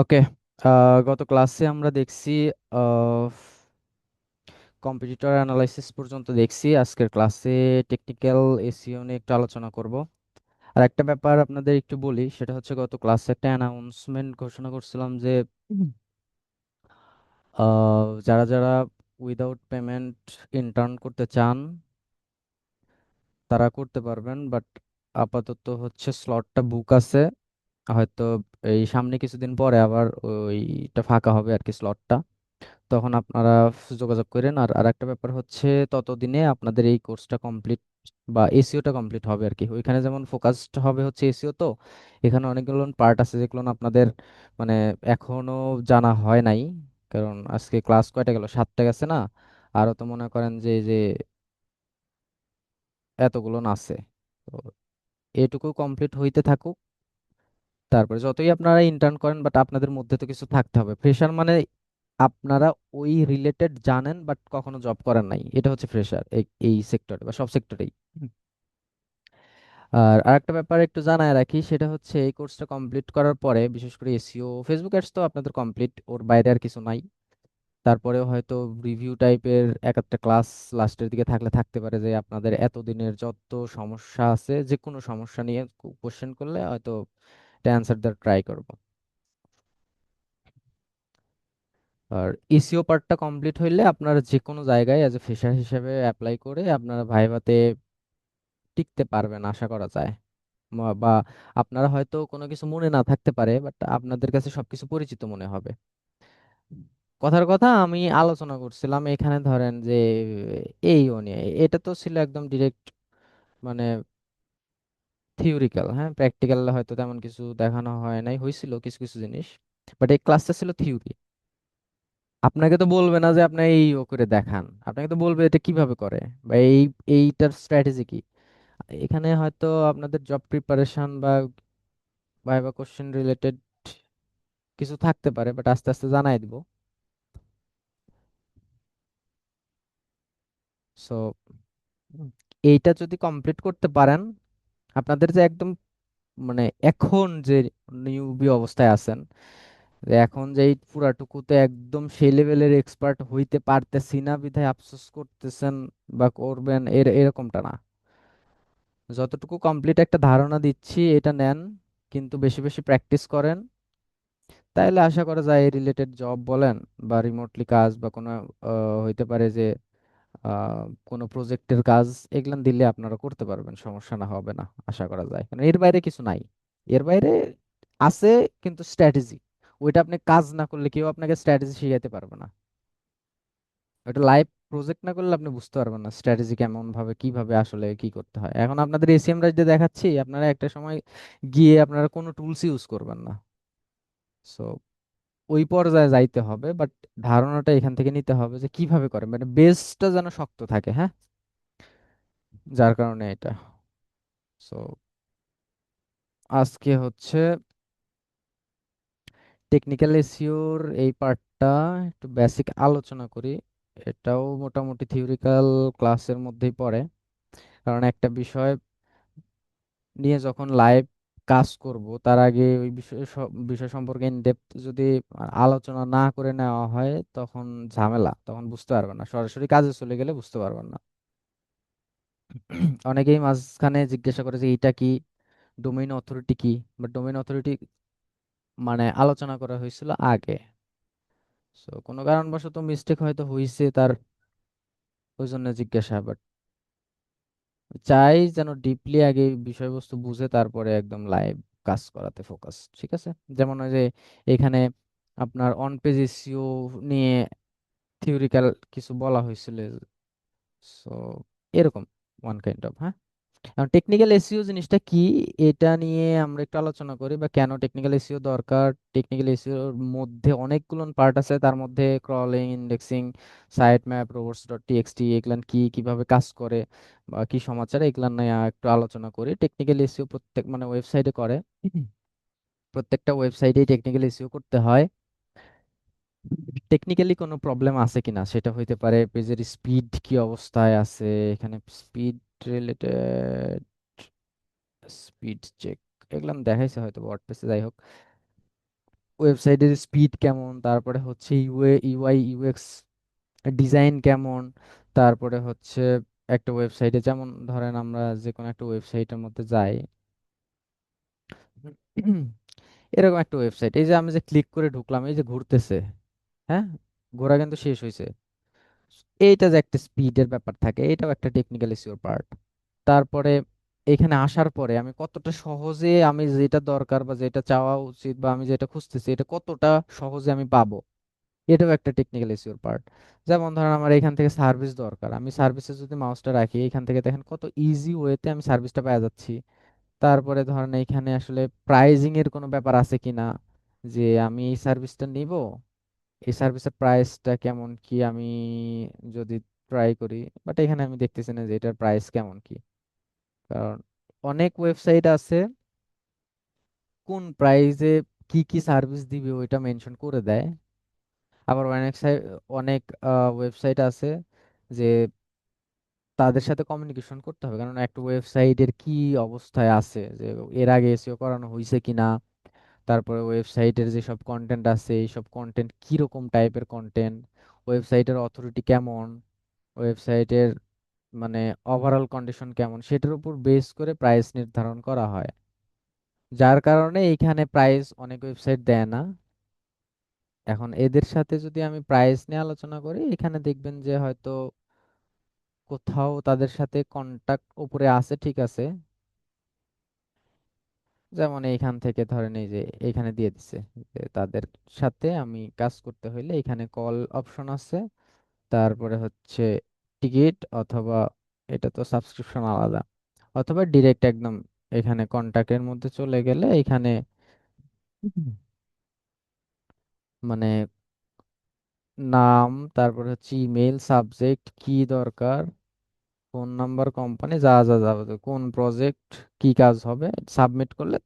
ওকে। গত ক্লাসে আমরা দেখছি কম্পিটিটর অ্যানালাইসিস পর্যন্ত দেখছি। আজকের ক্লাসে টেকনিক্যাল এসইও নিয়ে একটু আলোচনা করব। আর একটা ব্যাপার আপনাদের একটু বলি, সেটা হচ্ছে গত ক্লাসে একটা অ্যানাউন্সমেন্ট ঘোষণা করছিলাম যে যারা যারা উইদাউট পেমেন্ট ইন্টার্ন করতে চান তারা করতে পারবেন, বাট আপাতত হচ্ছে স্লটটা বুক আছে। হয়তো এই সামনে কিছুদিন পরে আবার ওইটা ফাঁকা হবে আর কি, স্লটটা। তখন আপনারা যোগাযোগ করেন। আর আরেকটা ব্যাপার হচ্ছে, ততদিনে আপনাদের এই কোর্সটা কমপ্লিট বা এসিওটা কমপ্লিট হবে আর কি। ওইখানে যেমন ফোকাসড হবে হচ্ছে এসিও, তো এখানে অনেকগুলো পার্ট আছে যেগুলো আপনাদের মানে এখনো জানা হয় নাই। কারণ আজকে ক্লাস কয়টা গেল, 7টা গেছে না? আরো তো মনে করেন যে এই যে এতগুলো আছে। তো এটুকু কমপ্লিট হইতে থাকুক। তারপরে যতই আপনারা ইন্টার্ন করেন, বাট আপনাদের মধ্যে তো কিছু থাকতে হবে। ফ্রেশার মানে আপনারা ওই রিলেটেড জানেন বাট কখনো জব করেন নাই, এটা হচ্ছে ফ্রেশার এই এই সেক্টরে বা সব সেক্টরেই। আর আরেকটা ব্যাপার একটু জানায় রাখি, সেটা হচ্ছে এই কোর্সটা কমপ্লিট করার পরে বিশেষ করে এসইও ফেসবুক অ্যাডস তো আপনাদের কমপ্লিট, ওর বাইরে আর কিছু নাই। তারপরেও হয়তো রিভিউ টাইপের এক একটা ক্লাস লাস্টের দিকে থাকলে থাকতে পারে, যে আপনাদের এতদিনের যত সমস্যা আছে যে কোনো সমস্যা নিয়ে কোশ্চেন করলে হয়তো এটা অ্যান্সার দেওয়ার ট্রাই করব। আর এসইও পার্টটা কমপ্লিট হইলে আপনারা যে কোনো জায়গায় অ্যাজ এ ফ্রেশার হিসেবে অ্যাপ্লাই করে আপনারা ভাইভাতে টিকতে পারবেন আশা করা যায়। বা আপনারা হয়তো কোনো কিছু মনে না থাকতে পারে, বাট আপনাদের কাছে সবকিছু পরিচিত মনে হবে। কথার কথা আমি আলোচনা করছিলাম এখানে, ধরেন যে এই ও নিয়ে, এটা তো ছিল একদম ডিরেক্ট মানে থিওরিক্যাল। হ্যাঁ, প্র্যাকটিক্যাল হয়তো তেমন কিছু দেখানো হয় নাই, হয়েছিল কিছু কিছু জিনিস, বাট এই ক্লাসটা ছিল থিওরি। আপনাকে তো বলবে না যে আপনি এই ও করে দেখান, আপনাকে তো বলবে এটা কিভাবে করে বা এইটার স্ট্র্যাটেজি কি। এখানে হয়তো আপনাদের জব প্রিপারেশন বা ভাইবা কোশ্চেন রিলেটেড কিছু থাকতে পারে, বাট আস্তে আস্তে জানাই দিব। সো এইটা যদি কমপ্লিট করতে পারেন, আপনাদের যে একদম মানে এখন যে নিউবি অবস্থায় আছেন, যে এখন যে এই পুরাটুকুতে একদম সেই লেভেলের এক্সপার্ট হইতে পারতেছি না বিধায় আফসোস করতেছেন বা করবেন, এরকমটা না। যতটুকু কমপ্লিট একটা ধারণা দিচ্ছি এটা নেন, কিন্তু বেশি বেশি প্র্যাকটিস করেন। তাইলে আশা করা যায় এই রিলেটেড জব বলেন বা রিমোটলি কাজ বা কোনো হইতে পারে যে কোনো প্রজেক্টের কাজ, এগুলান দিলে আপনারা করতে পারবেন, সমস্যা না হবে না আশা করা যায়। কারণ এর বাইরে কিছু নাই। এর বাইরে আছে কিন্তু স্ট্র্যাটেজি, ওইটা আপনি কাজ না করলে কেউ আপনাকে স্ট্র্যাটেজি শিখাইতে পারবে না। ওটা লাইভ প্রজেক্ট না করলে আপনি বুঝতে পারবেন না স্ট্র্যাটেজি কেমন ভাবে কিভাবে আসলে কি করতে হয়। এখন আপনাদের এসিএম রাইজ দিয়ে দেখাচ্ছি, আপনারা একটা সময় গিয়ে আপনারা কোনো টুলস ইউজ করবেন না। সো ওই পর্যায়ে যাইতে হবে, বাট ধারণাটা এখান থেকে নিতে হবে যে কিভাবে করে, মানে বেসটা যেন শক্ত থাকে। হ্যাঁ, যার কারণে এটা। সো আজকে হচ্ছে টেকনিক্যাল এসইওর এই পার্টটা একটু বেসিক আলোচনা করি। এটাও মোটামুটি থিওরিক্যাল ক্লাসের মধ্যেই পড়ে। কারণ একটা বিষয় নিয়ে যখন লাইভ কাজ করব, তার আগে ওই বিষয় সম্পর্কে ইন ডেপথ যদি আলোচনা না করে নেওয়া হয়, তখন ঝামেলা, তখন বুঝতে পারবেন না। সরাসরি কাজে চলে গেলে বুঝতে পারবেন না। অনেকেই মাঝখানে জিজ্ঞাসা করে যে এটা কি, ডোমেইন অথরিটি কি। বাট ডোমেইন অথরিটি মানে আলোচনা করা হয়েছিল আগে। সো কোনো কারণবশত মিস্টেক হয়তো হয়েছে তার, ওই জন্য জিজ্ঞাসা। বাট চাই যেন ডিপলি আগে বিষয়বস্তু বুঝে তারপরে একদম লাইভ কাজ করাতে ফোকাস, ঠিক আছে? যেমন ওই যে এখানে আপনার অন পেজ এসইও নিয়ে থিওরিক্যাল কিছু বলা হয়েছিল। সো এরকম ওয়ান কাইন্ড অফ। হ্যাঁ, এখন টেকনিক্যাল এসইও জিনিসটা কি, এটা নিয়ে আমরা একটু আলোচনা করি বা কেন টেকনিক্যাল এসইও দরকার। টেকনিক্যাল এসইওর মধ্যে অনেকগুলো পার্ট আছে, তার মধ্যে crawling, indexing, site map, robots dot TXT, এগুলান কি, কিভাবে কাজ করে বা কি সমাচার, এগুলান নিয়ে একটু আলোচনা করি। টেকনিক্যাল এসইও প্রত্যেক মানে ওয়েবসাইটে করে, প্রত্যেকটা ওয়েবসাইটেই টেকনিক্যাল এসইও করতে হয়। টেকনিক্যালি কোনো প্রবলেম আছে কিনা সেটা হইতে পারে, পেজের স্পিড কি অবস্থায় আছে, এখানে স্পিড রিলেটেড, স্পিড চেক, এগুলো দেখাইছে হয়তো ওয়ার্ডপ্রেসে, যাই হোক। ওয়েবসাইটের স্পিড কেমন, তারপরে হচ্ছে ইউআই ইউএক্স ডিজাইন কেমন, তারপরে হচ্ছে একটা ওয়েবসাইটে যেমন ধরেন আমরা যে কোনো একটা ওয়েবসাইটের মধ্যে যাই, এরকম একটা ওয়েবসাইট, এই যে আমি যে ক্লিক করে ঢুকলাম, এই যে ঘুরতেছে, হ্যাঁ, ঘোরা কিন্তু শেষ হয়েছে, এইটা যে একটা স্পিডের ব্যাপার থাকে, এটাও একটা টেকনিক্যাল ইস্যুর পার্ট। তারপরে এখানে আসার পরে আমি কতটা সহজে আমি যেটা দরকার বা যেটা চাওয়া উচিত বা আমি যেটা খুঁজতেছি এটা কতটা সহজে আমি পাবো, এটাও একটা টেকনিক্যাল ইস্যুর পার্ট। যেমন ধরেন আমার এখান থেকে সার্ভিস দরকার, আমি সার্ভিসে যদি মাউসটা রাখি, এখান থেকে দেখেন কত ইজি ওয়েতে আমি সার্ভিসটা পেয়ে যাচ্ছি। তারপরে ধরেন এখানে আসলে প্রাইজিং এর কোনো ব্যাপার আছে কিনা, যে আমি এই সার্ভিসটা নিব, এই সার্ভিসের প্রাইসটা কেমন কি আমি যদি ট্রাই করি, বাট এখানে আমি দেখতেছি না যে এটার প্রাইস কেমন কি। কারণ অনেক ওয়েবসাইট আছে কোন প্রাইসে কি কি সার্ভিস দিবে ওইটা মেনশন করে দেয়। আবার অনেক ওয়েবসাইট আছে যে তাদের সাথে কমিউনিকেশন করতে হবে, কারণ একটা ওয়েবসাইটের কি অবস্থায় আছে, যে এর আগে এসইও করানো হয়েছে কিনা, তারপরে ওয়েবসাইটের যেসব কন্টেন্ট আছে এইসব কন্টেন্ট কিরকম টাইপের কন্টেন্ট, ওয়েবসাইটের অথরিটি কেমন, ওয়েবসাইটের মানে ওভারঅল কন্ডিশন কেমন, সেটার উপর বেস করে প্রাইস নির্ধারণ করা হয়। যার কারণে এইখানে প্রাইস অনেক ওয়েবসাইট দেয় না। এখন এদের সাথে যদি আমি প্রাইস নিয়ে আলোচনা করি, এখানে দেখবেন যে হয়তো কোথাও তাদের সাথে কন্টাক্ট উপরে আছে, ঠিক আছে, যেমন এইখান থেকে ধরেন এই যে এখানে দিয়ে দিছে যে তাদের সাথে আমি কাজ করতে হইলে এখানে কল অপশন আছে, তারপরে হচ্ছে টিকিট, অথবা এটা তো সাবস্ক্রিপশন আলাদা, অথবা ডিরেক্ট একদম এখানে কন্টাক্টের মধ্যে চলে গেলে এখানে হুম। মানে নাম, তারপরে হচ্ছে ইমেল, সাবজেক্ট, কি দরকার, ফোন নাম্বার, কোম্পানি, যা যা যাবে, কোন প্রজেক্ট, কি কাজ হবে, সাবমিট করলে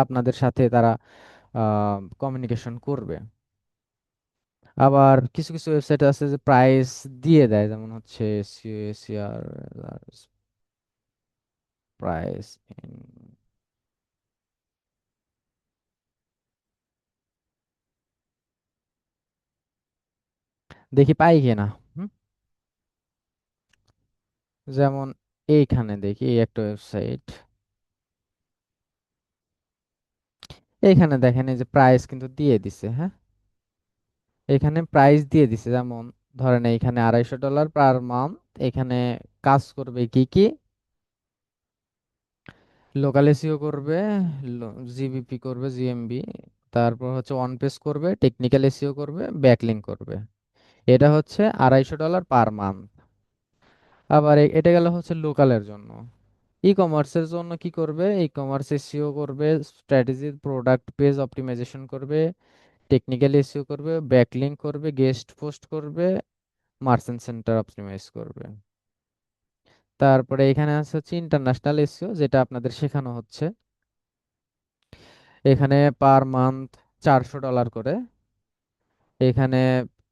আপনাদের সাথে তারা কমিউনিকেশন করবে। আবার কিছু কিছু ওয়েবসাইট আছে যে প্রাইস দিয়ে দেয়, যেমন হচ্ছে সিআর প্রাইস, দেখি পাই কিনা। হুম, যেমন এইখানে দেখি এই একটা ওয়েবসাইট, এইখানে দেখেন এই যে প্রাইস কিন্তু দিয়ে দিছে, হ্যাঁ, এখানে প্রাইস দিয়ে দিছে, যেমন ধরেন এইখানে $250 পার মান্থ, এখানে কাজ করবে কি কি, লোকাল এসইও করবে, জিবিপি করবে, জিএমবি, তারপর হচ্ছে অন পেজ করবে, টেকনিক্যাল এসইও করবে, ব্যাকলিঙ্ক করবে। এটা হচ্ছে $250 পার মান্থ। আবার এটা গেল হচ্ছে লোকালের জন্য। ই কমার্সের জন্য কি করবে, ই কমার্স এসইও করবে, স্ট্র্যাটেজি প্রোডাক্ট পেজ অপটিমাইজেশন করবে, টেকনিক্যাল এসইও করবে, ব্যাকলিঙ্ক করবে, গেস্ট পোস্ট করবে, মার্চেন্ট সেন্টার অপটিমাইজ করবে। তারপরে এখানে আছে হচ্ছে ইন্টারন্যাশনাল এসইও, যেটা আপনাদের শেখানো হচ্ছে। এখানে পার মান্থ $400 করে। এখানে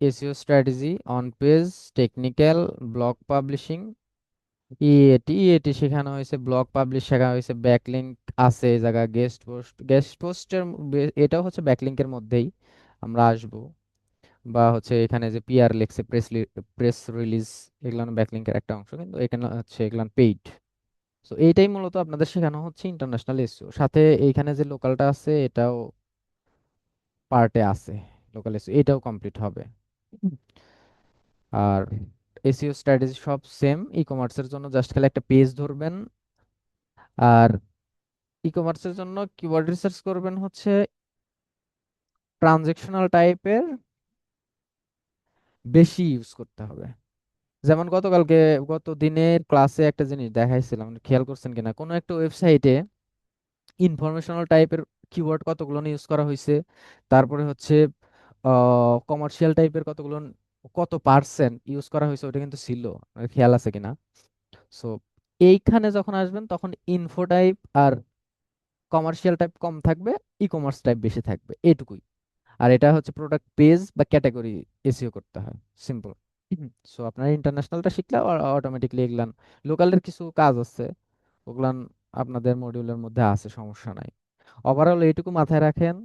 SEO strategy, on page, technical, blog publishing, EAT শেখানো হয়েছে, ব্লগ পাবলিশ শেখানো হয়েছে, ব্যাকলিংক আছে এই জায়গা, গেস্ট পোস্টের এটাও হচ্ছে ব্যাকলিংকের মধ্যেই আমরা আসব। বা হচ্ছে এখানে যে পিআর লেখছে, প্রেস রিলিজ, এগুলো ব্যাকলিংকের একটা অংশ, কিন্তু এখানে হচ্ছে এগুলো পেইড। তো এইটাই মূলত আপনাদের শেখানো হচ্ছে ইন্টারন্যাশনাল এসইও, সাথে এইখানে যে লোকালটা আছে এটাও পার্টে আছে, লোকাল এসইও এটাও কমপ্লিট হবে। হুম। আর এসইও স্ট্র্যাটেজি সব সেম, ই কমার্সের জন্য জাস্ট খালি একটা পেজ ধরবেন, আর ই কমার্সের জন্য কিওয়ার্ড রিসার্চ করবেন হচ্ছে ট্রানজেকশনাল টাইপের, বেশি ইউজ করতে হবে। যেমন গত দিনের ক্লাসে একটা জিনিস দেখাইছিলাম, খেয়াল করছেন কিনা, কোনো একটা ওয়েবসাইটে ইনফরমেশনাল টাইপের কিওয়ার্ড কতগুলো ইউজ করা হয়েছে, তারপরে হচ্ছে কমার্শিয়াল টাইপের কত পার্সেন্ট ইউজ করা হয়েছে, ওটা কিন্তু ছিল, খেয়াল আছে কিনা। সো এইখানে যখন আসবেন তখন ইনফো টাইপ আর কমার্শিয়াল টাইপ কম থাকবে, ই কমার্স টাইপ বেশি থাকবে, এটুকুই। আর এটা হচ্ছে প্রোডাক্ট পেজ বা ক্যাটাগরি এসইও করতে হয়, সিম্পল। সো আপনার ইন্টারন্যাশনালটা শিখলে অটোমেটিকলি এগুলান, লোকালের কিছু কাজ আছে ওগুলান আপনাদের মডিউলের মধ্যে আছে, সমস্যা নাই। ওভারঅল এইটুকু মাথায় রাখেন,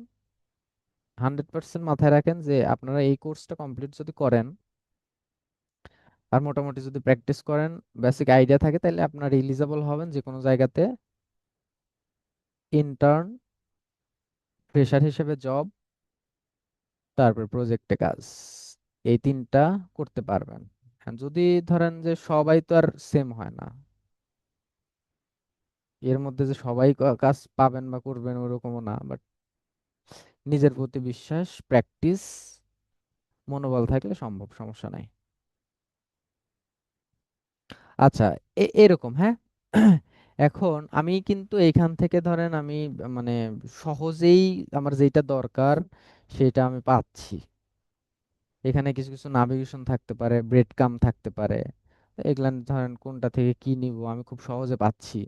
100% মাথায় রাখেন যে আপনারা এই কোর্সটা কমপ্লিট যদি করেন আর মোটামুটি যদি প্র্যাকটিস করেন, বেসিক আইডিয়া থাকে, তাহলে আপনার এলিজিবল হবেন যে কোনো জায়গাতে ইন্টার্ন, ফ্রেশার হিসেবে জব, তারপর প্রজেক্টে কাজ, এই তিনটা করতে পারবেন। হ্যাঁ, যদি ধরেন যে সবাই তো আর সেম হয় না, এর মধ্যে যে সবাই কাজ পাবেন বা করবেন ওরকমও না, বাট নিজের প্রতি বিশ্বাস, প্র্যাকটিস, মনোবল থাকলে সম্ভব, সমস্যা নাই। আচ্ছা, এরকম, হ্যাঁ। এখন আমি কিন্তু এইখান থেকে ধরেন আমি মানে সহজেই আমার যেটা দরকার সেটা আমি পাচ্ছি। এখানে কিছু কিছু নাভিগেশন থাকতে পারে, ব্রেড কাম থাকতে পারে, এগুলা ধরেন কোনটা থেকে কি নিব আমি খুব সহজে পাচ্ছি।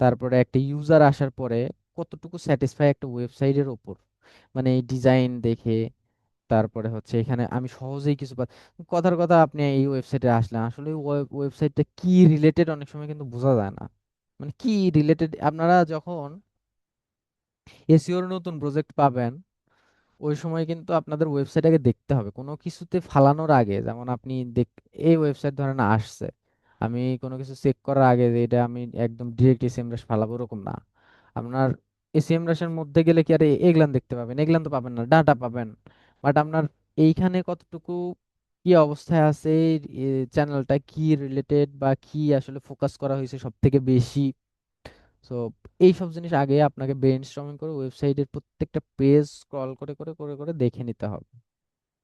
তারপরে একটা ইউজার আসার পরে কতটুকু স্যাটিসফাই একটা ওয়েবসাইটের ওপর, মানে এই ডিজাইন দেখে, তারপরে হচ্ছে এখানে আমি সহজেই কিছু কথার কথা, আপনি এই ওয়েবসাইটে আসলেন, আসলে ওয়েবসাইটটা কি রিলেটেড অনেক সময় কিন্তু বোঝা যায় না। মানে কি রিলেটেড, আপনারা যখন এসইওর নতুন প্রজেক্ট পাবেন ওই সময় কিন্তু আপনাদের ওয়েবসাইট আগে দেখতে হবে কোনো কিছুতে ফালানোর আগে। যেমন আপনি এই ওয়েবসাইট ধরেন আসছে, আমি কোনো কিছু চেক করার আগে যে এটা আমি একদম ডিরেক্ট এসএমএস ফালাবো এরকম না। আপনার এসএমএস এর মধ্যে গেলে কি আর এগুলান দেখতে পাবেন? এগুলান তো পাবেন না, ডাটা পাবেন। বাট আপনার এইখানে কতটুকু কি অবস্থায় আছে, চ্যানেলটা কি রিলেটেড বা কি আসলে ফোকাস করা হয়েছে সব থেকে বেশি, সো এইসব জিনিস আগে আপনাকে ব্রেনস্টর্মিং করে ওয়েবসাইটের প্রত্যেকটা পেজ স্ক্রল করে করে করে করে দেখে নিতে হবে।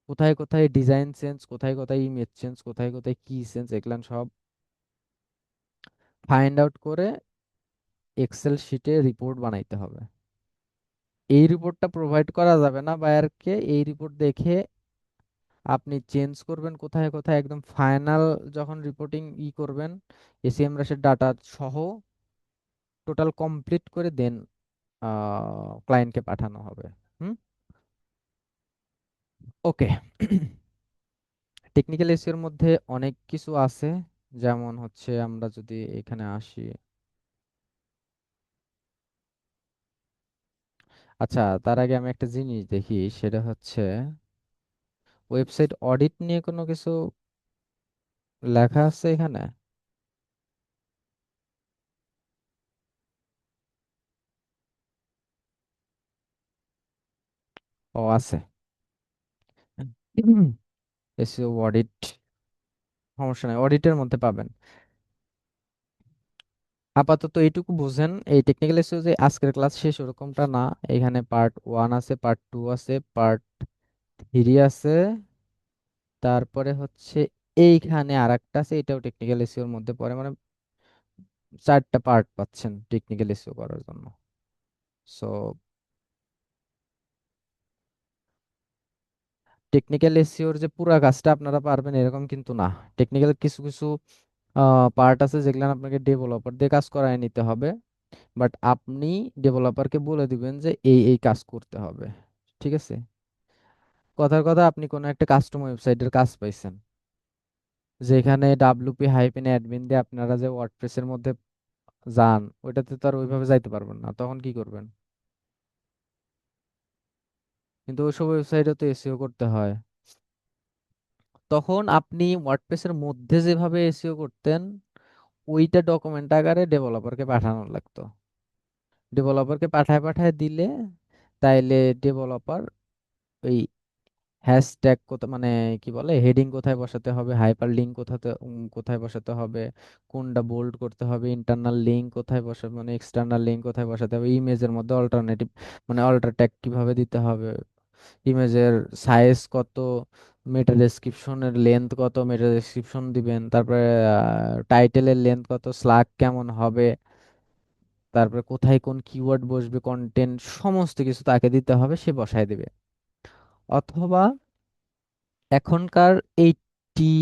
কোথায় কোথায় ডিজাইন চেঞ্জ, কোথায় কোথায় ইমেজ চেঞ্জ, কোথায় কোথায় কি চেঞ্জ, এগুলান সব ফাইন্ড আউট করে এক্সেল শিটে রিপোর্ট বানাইতে হবে। এই রিপোর্টটা প্রোভাইড করা যাবে না বায়ারকে, এই রিপোর্ট দেখে আপনি চেঞ্জ করবেন কোথায় কোথায়, একদম ফাইনাল যখন রিপোর্টিং করবেন এসিএম রাশের ডাটা সহ টোটাল কমপ্লিট করে দেন ক্লায়েন্টকে পাঠানো হবে। হুম। ওকে। টেকনিক্যাল এসিওর মধ্যে অনেক কিছু আছে, যেমন হচ্ছে আমরা যদি এখানে আসি। আচ্ছা, তার আগে আমি একটা জিনিস দেখি, সেটা হচ্ছে ওয়েবসাইট অডিট নিয়ে কোনো কিছু লেখা আছে এখানে? ও, আছে। এসইও অডিট, সমস্যা নাই, অডিটের মধ্যে পাবেন। আপাতত এইটুকু বুঝেন, এই টেকনিক্যাল এসইও যে আজকের ক্লাস শেষ ওরকমটা না। এখানে পার্ট 1 আছে, পার্ট 2 আছে, পার্ট 3 আছে, তারপরে হচ্ছে এইখানে আরেকটা আছে, এটাও টেকনিক্যাল এসইওর মধ্যে পড়ে, মানে 4টা পার্ট পাচ্ছেন টেকনিক্যাল এসইও করার জন্য। সো টেকনিক্যাল এসইওর যে পুরা কাজটা আপনারা পারবেন এরকম কিন্তু না। টেকনিক্যাল কিছু কিছু পার্ট আছে যেগুলো আপনাকে ডেভেলপার দিয়ে কাজ করায় নিতে হবে, বাট আপনি ডেভেলপারকে বলে দিবেন যে এই এই কাজ করতে হবে। ঠিক আছে? কথার কথা, আপনি কোনো একটা কাস্টম ওয়েবসাইটের কাজ পাইছেন, যেখানে ডাব্লিউপি হাইফেন অ্যাডমিন দিয়ে আপনারা যে ওয়ার্ডপ্রেসের মধ্যে যান, ওইটাতে তো আর ওইভাবে যাইতে পারবেন না, তখন কি করবেন? কিন্তু ওইসব ওয়েবসাইটে তো এসইও করতে হয়। তখন আপনি ওয়ার্ডপ্রেসের মধ্যে যেভাবে এসইও করতেন ওইটা ডকুমেন্ট আকারে ডেভেলপারকে পাঠানো লাগতো। ডেভেলপারকে পাঠায় পাঠায় দিলে তাইলে ডেভেলপার ওই হ্যাশট্যাগ কোথা, মানে কি বলে, হেডিং কোথায় বসাতে হবে, হাইপার লিঙ্ক কোথাতে কোথায় বসাতে হবে, কোনটা বোল্ড করতে হবে, ইন্টারনাল লিঙ্ক কোথায় বসাবে, মানে এক্সটার্নাল লিঙ্ক কোথায় বসাতে হবে, ইমেজের মধ্যে অল্টারনেটিভ মানে অল্টার ট্যাগ কিভাবে দিতে হবে, ইমেজের সাইজ কত, মেটা ডেসক্রিপশনের লেন্থ কত, মেটা ডেসক্রিপশন দিবেন, তারপরে টাইটেলের লেন্থ কত, স্লাগ কেমন হবে, তারপরে কোথায় কোন কিওয়ার্ড বসবে, কন্টেন্ট সমস্ত কিছু তাকে দিতে হবে, সে বসায় দিবে। অথবা এখনকার এইটটি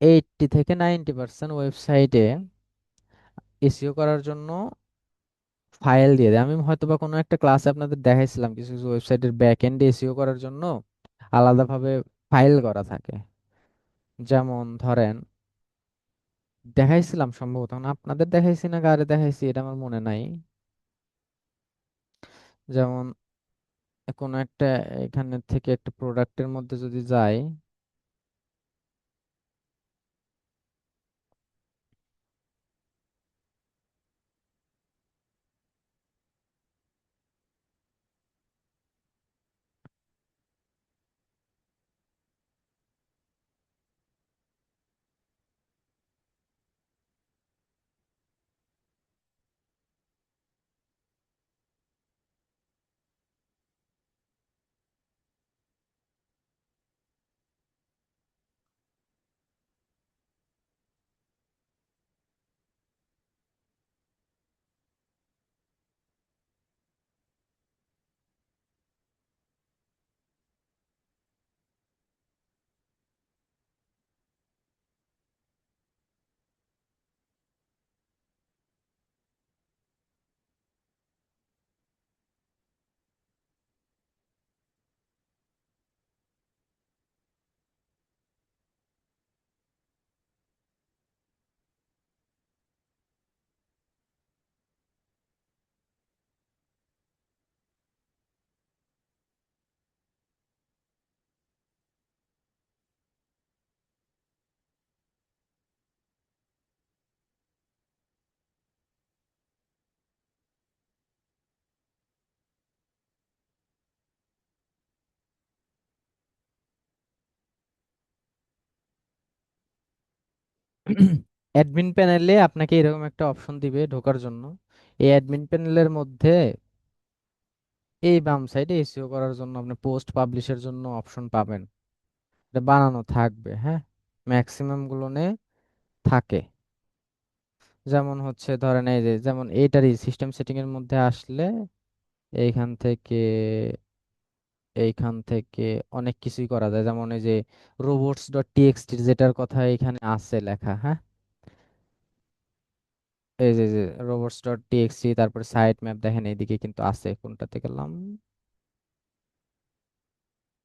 80 থেকে 90% ওয়েবসাইটে এসইও করার জন্য ফাইল দিয়ে দেয়। আমি হয়তোবা কোনো একটা ক্লাসে আপনাদের দেখাইছিলাম কিছু কিছু ওয়েবসাইটের ব্যাক এন্ডে এসইও করার জন্য আলাদাভাবে ফাইল করা থাকে। যেমন ধরেন, দেখাইছিলাম সম্ভবত, না আপনাদের দেখাইছি না কারে দেখাইছি এটা আমার মনে নাই। যেমন কোনো একটা এখানে থেকে একটা প্রোডাক্টের মধ্যে যদি যাই, অ্যাডমিন প্যানেলে আপনাকে এরকম একটা অপশন দিবে ঢোকার জন্য। এই অ্যাডমিন প্যানেলের মধ্যে এই বাম সাইডে এসইও করার জন্য আপনি পোস্ট পাবলিশের জন্য অপশন পাবেন। এটা বানানো থাকবে, হ্যাঁ, ম্যাক্সিমাম গুলো থাকে। যেমন হচ্ছে ধরেন এই যে যেমন এইটারই সিস্টেম সেটিং এর মধ্যে আসলে এইখান থেকে এইখান থেকে অনেক কিছুই করা যায়, যেমন এই যে robots ডট টিএক্সটি যেটার কথা এখানে আছে লেখা, হ্যাঁ, এই যে robots ডট টিএক্সটি, তারপরে সাইট ম্যাপ দেখেন এইদিকে কিন্তু আছে, কোনটাতে গেলাম,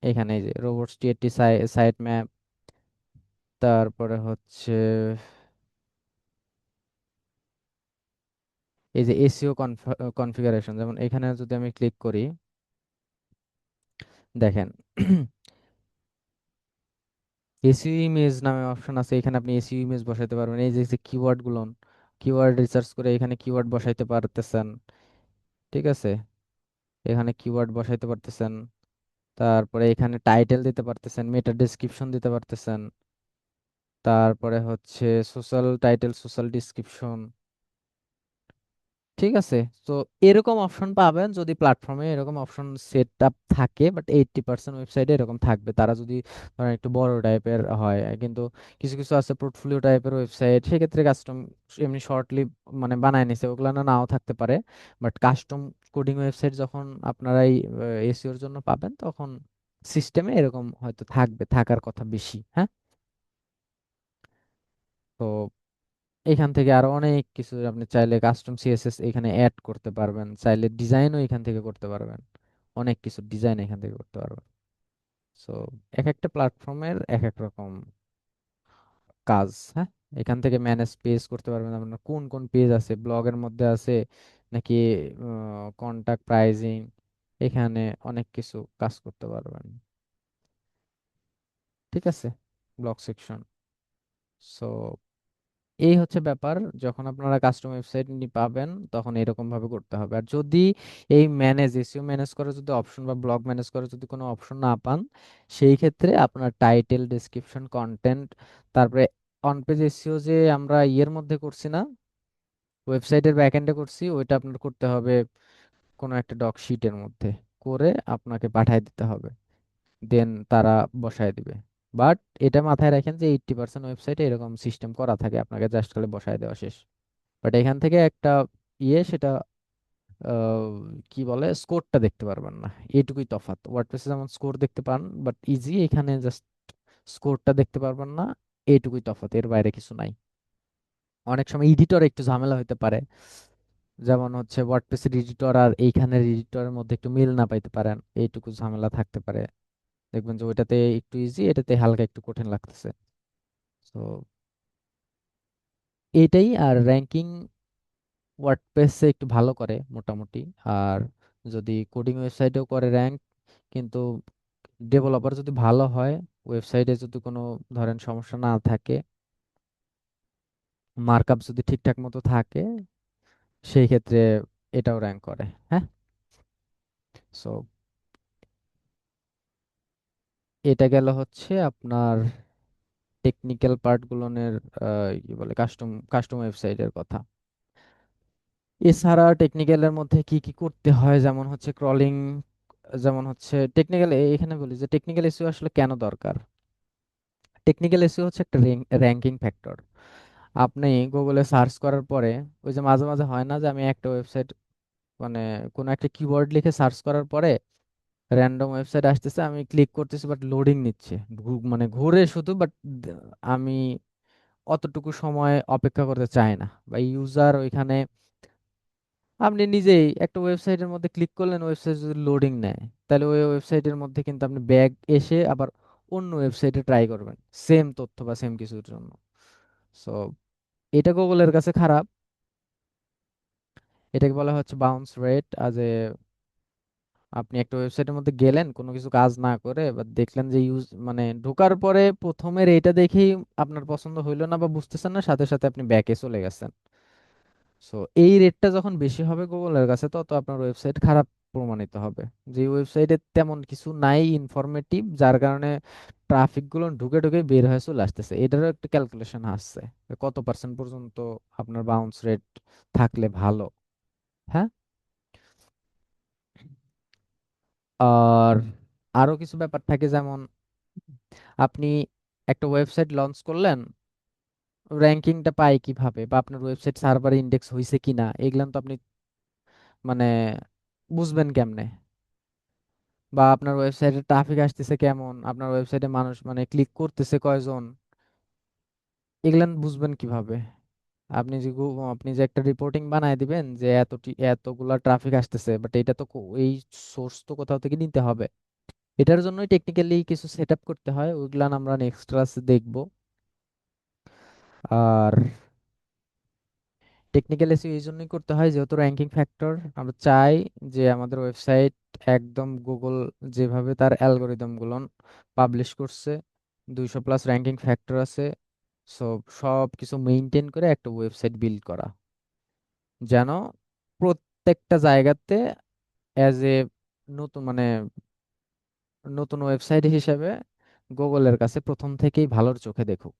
এখানে এই যে robots টিএক্সটি সাইট ম্যাপ, তারপরে হচ্ছে এই যে এসইও কনফিগারেশন, যেমন এখানে যদি আমি ক্লিক করি, দেখেন এসইও ইমেজ নামে অপশন আছে, এখানে আপনি এসইও ইমেজ বসাইতে পারবেন। এই যে কিওয়ার্ড গুলো, কিওয়ার্ড রিসার্চ করে এখানে কিওয়ার্ড বসাইতে পারতেছেন, ঠিক আছে, এখানে কিওয়ার্ড বসাইতে পারতেছেন। তারপরে এখানে টাইটেল দিতে পারতেছেন, মেটা ডেসক্রিপশন দিতে পারতেছেন, তারপরে হচ্ছে সোশ্যাল টাইটেল, সোশ্যাল ডিসক্রিপশন, ঠিক আছে। তো এরকম অপশন পাবেন যদি প্ল্যাটফর্মে এরকম অপশন সেট আপ থাকে, বাট 80% ওয়েবসাইটে এরকম থাকবে, তারা যদি ধরেন একটু বড় টাইপের হয়। কিন্তু কিছু কিছু আছে পোর্টফোলিও টাইপের ওয়েবসাইট, সেক্ষেত্রে কাস্টম এমনি শর্টলি মানে বানায় নিছে, ওগুলো নাও থাকতে পারে। বাট কাস্টম কোডিং ওয়েবসাইট যখন আপনারা এই এসইওর জন্য পাবেন, তখন সিস্টেমে এরকম হয়তো থাকবে, থাকার কথা বেশি, হ্যাঁ। তো এখান থেকে আরো অনেক কিছু আপনি চাইলে কাস্টম সিএসএস এখানে অ্যাড করতে পারবেন, চাইলে ডিজাইনও এখান থেকে করতে পারবেন, অনেক কিছু ডিজাইন এখান থেকে করতে পারবেন। সো এক একটা প্ল্যাটফর্মের এক এক রকম কাজ, হ্যাঁ। এখান থেকে ম্যানেজ পেজ করতে পারবেন, আপনার কোন কোন পেজ আছে, ব্লগের মধ্যে আছে নাকি কন্টাক্ট প্রাইজিং, এখানে অনেক কিছু কাজ করতে পারবেন, ঠিক আছে, ব্লগ সেকশন। সো এই হচ্ছে ব্যাপার, যখন আপনারা কাস্টম ওয়েবসাইট পাবেন তখন এরকম ভাবে করতে হবে। আর যদি এই ম্যানেজ এসইও ম্যানেজ করে যদি অপশন বা ব্লগ ম্যানেজ করে যদি কোনো অপশন না পান, সেই ক্ষেত্রে আপনার টাইটেল, ডেসক্রিপশন, কন্টেন্ট, তারপরে অন পেজ এসইও যে আমরা ইয়ের মধ্যে করছি না, ওয়েবসাইটের ব্যাকএন্ডে করছি, ওইটা আপনার করতে হবে কোনো একটা ডক শিটের মধ্যে করে আপনাকে পাঠিয়ে দিতে হবে, দেন তারা বসায় দিবে। বাট এটা মাথায় রাখেন যে 80% ওয়েবসাইটে এরকম সিস্টেম করা থাকে, আপনাকে জাস্ট খালি বসায় দেওয়া শেষ। বাট এখান থেকে একটা সেটা আহ, কি বলে, স্কোরটা দেখতে পারবেন না, এইটুকুই তফাৎ। ওয়ার্ডপ্রেসে যেমন স্কোর দেখতে পান বাট ইজি, এখানে জাস্ট স্কোরটা দেখতে পারবেন না, এইটুকুই তফাৎ, এর বাইরে কিছু নাই। অনেক সময় এডিটর একটু ঝামেলা হতে পারে, যেমন হচ্ছে ওয়ার্ডপ্রেসের এডিটর আর এইখানের এডিটরের মধ্যে একটু মিল না পাইতে পারেন, এইটুকু ঝামেলা থাকতে পারে। দেখবেন যে ওইটাতে একটু ইজি, এটাতে হালকা একটু কঠিন লাগতেছে। তো এইটাই। আর র্যাঙ্কিং ওয়ার্ডপ্রেসে একটু ভালো করে মোটামুটি। আর যদি কোডিং ওয়েবসাইটেও করে র্যাঙ্ক, কিন্তু ডেভেলপার যদি ভালো হয়, ওয়েবসাইটে যদি কোনো ধরেন সমস্যা না থাকে, মার্কআপ যদি ঠিকঠাক মতো থাকে, সেই ক্ষেত্রে এটাও র্যাঙ্ক করে। হ্যাঁ, সো এটা গেল হচ্ছে আপনার টেকনিক্যাল পার্টগুলোনের কি বলে কাস্টম কাস্টম ওয়েবসাইটের কথা। এছাড়া টেকনিক্যালের মধ্যে কি কি করতে হয়, যেমন হচ্ছে ক্রলিং, যেমন হচ্ছে টেকনিক্যাল, এখানে বলি যে টেকনিক্যাল এসইও আসলে কেন দরকার। টেকনিক্যাল এসইও হচ্ছে একটা র্যাঙ্কিং ফ্যাক্টর। আপনি গুগলে সার্চ করার পরে, ওই যে মাঝে মাঝে হয় না যে আমি একটা ওয়েবসাইট, মানে কোনো একটা কিওয়ার্ড লিখে সার্চ করার পরে র্যান্ডম ওয়েবসাইট আসতেছে, আমি ক্লিক করতেছি বাট লোডিং নিচ্ছে, মানে ঘুরে শুধু, বাট আমি অতটুকু সময় অপেক্ষা করতে চাই না, বা ইউজার ওইখানে, আপনি নিজেই একটা ওয়েবসাইটের মধ্যে ক্লিক করলেন, ওয়েবসাইট যদি লোডিং নেয়, তাহলে ওই ওয়েবসাইটের মধ্যে কিন্তু আপনি ব্যাক এসে আবার অন্য ওয়েবসাইটে ট্রাই করবেন সেম তথ্য বা সেম কিছুর জন্য। সো এটা গুগলের কাছে খারাপ। এটাকে বলা হচ্ছে বাউন্স রেট। আজ এ আপনি একটা ওয়েবসাইটের মধ্যে গেলেন কোনো কিছু কাজ না করে, বা দেখলেন যে মানে ঢোকার পরে প্রথমে এটা দেখেই আপনার পছন্দ হইলো না বা বুঝতেছেন না, সাথে সাথে আপনি ব্যাকে চলে গেছেন। সো এই রেটটা যখন বেশি হবে গুগলের কাছে, তত আপনার ওয়েবসাইট খারাপ প্রমাণিত হবে। যে ওয়েবসাইটে তেমন কিছু নাই ইনফরমেটিভ, যার কারণে ট্রাফিক গুলো ঢুকে ঢুকে বের হয়ে চলে আসতেছে, এটারও একটা ক্যালকুলেশন আসছে যে কত পার্সেন্ট পর্যন্ত আপনার বাউন্স রেট থাকলে ভালো। হ্যাঁ, আর আরো কিছু ব্যাপার থাকে, যেমন আপনি একটা ওয়েবসাইট লঞ্চ করলেন, র্যাঙ্কিংটা পায় কিভাবে, বা আপনার ওয়েবসাইট সার্ভারে ইন্ডেক্স হয়েছে কিনা, এগুলান তো আপনি মানে বুঝবেন কেমনে, বা আপনার ওয়েবসাইটে ট্রাফিক আসতেছে কেমন, আপনার ওয়েবসাইটে মানুষ মানে ক্লিক করতেছে কয়জন, এগুলান বুঝবেন কিভাবে। আপনি যে একটা রিপোর্টিং বানায় দিবেন যে এতগুলা ট্রাফিক আসতেছে, বাট এটা তো এই সোর্স তো কোথাও থেকে নিতে হবে। এটার জন্যই টেকনিক্যালি কিছু সেট আপ করতে হয়, ওইগুলান আমরা নেক্সট ক্লাসে দেখবো। আর টেকনিক্যাল এসইও এই জন্যই করতে হয়, যেহেতু র্যাঙ্কিং ফ্যাক্টর, আমরা চাই যে আমাদের ওয়েবসাইট একদম গুগল যেভাবে তার অ্যালগোরিদম গুলো পাবলিশ করছে, 200+ র্যাঙ্কিং ফ্যাক্টর আছে, সব কিছু মেনটেন করে একটা ওয়েবসাইট বিল্ড করা, যেন প্রত্যেকটা জায়গাতে অ্যাজ এ নতুন মানে নতুন ওয়েবসাইট হিসেবে গুগলের কাছে প্রথম থেকেই ভালোর চোখে দেখুক।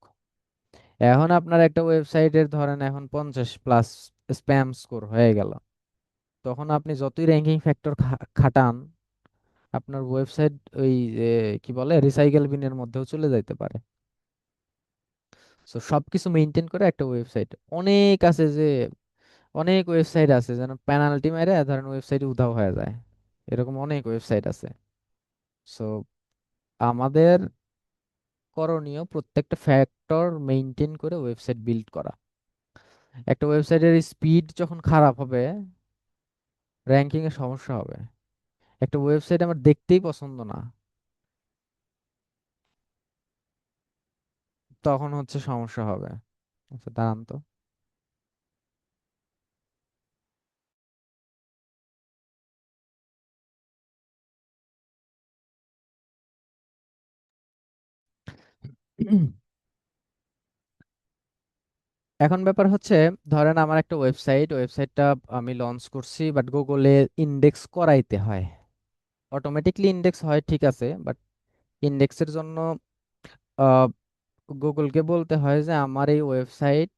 এখন আপনার একটা ওয়েবসাইটের ধরেন এখন 50+ স্প্যাম স্কোর হয়ে গেল, তখন আপনি যতই র্যাঙ্কিং ফ্যাক্টর খাটান, আপনার ওয়েবসাইট ওই যে কি বলে রিসাইকেল বিনের মধ্যেও চলে যাইতে পারে। তো সবকিছু মেনটেন করে একটা ওয়েবসাইট, অনেক আছে যে, অনেক ওয়েবসাইট আছে যেন পেনাল্টি মেরে ধরেন ওয়েবসাইট উধাও হয়ে যায়, এরকম অনেক ওয়েবসাইট আছে। সো আমাদের করণীয় প্রত্যেকটা ফ্যাক্টর মেনটেন করে ওয়েবসাইট বিল্ড করা। একটা ওয়েবসাইটের স্পিড যখন খারাপ হবে, র্যাঙ্কিং এর সমস্যা হবে। একটা ওয়েবসাইট আমার দেখতেই পছন্দ না, তখন হচ্ছে সমস্যা হবে। আচ্ছা দাঁড়ান তো। এখন ব্যাপার হচ্ছে, ধরেন আমার একটা ওয়েবসাইটটা আমি লঞ্চ করছি, বাট গুগলে ইন্ডেক্স করাইতে হয়, অটোমেটিকলি ইন্ডেক্স হয় ঠিক আছে, বাট ইন্ডেক্সের জন্য গুগলকে বলতে হয় যে আমার এই ওয়েবসাইট,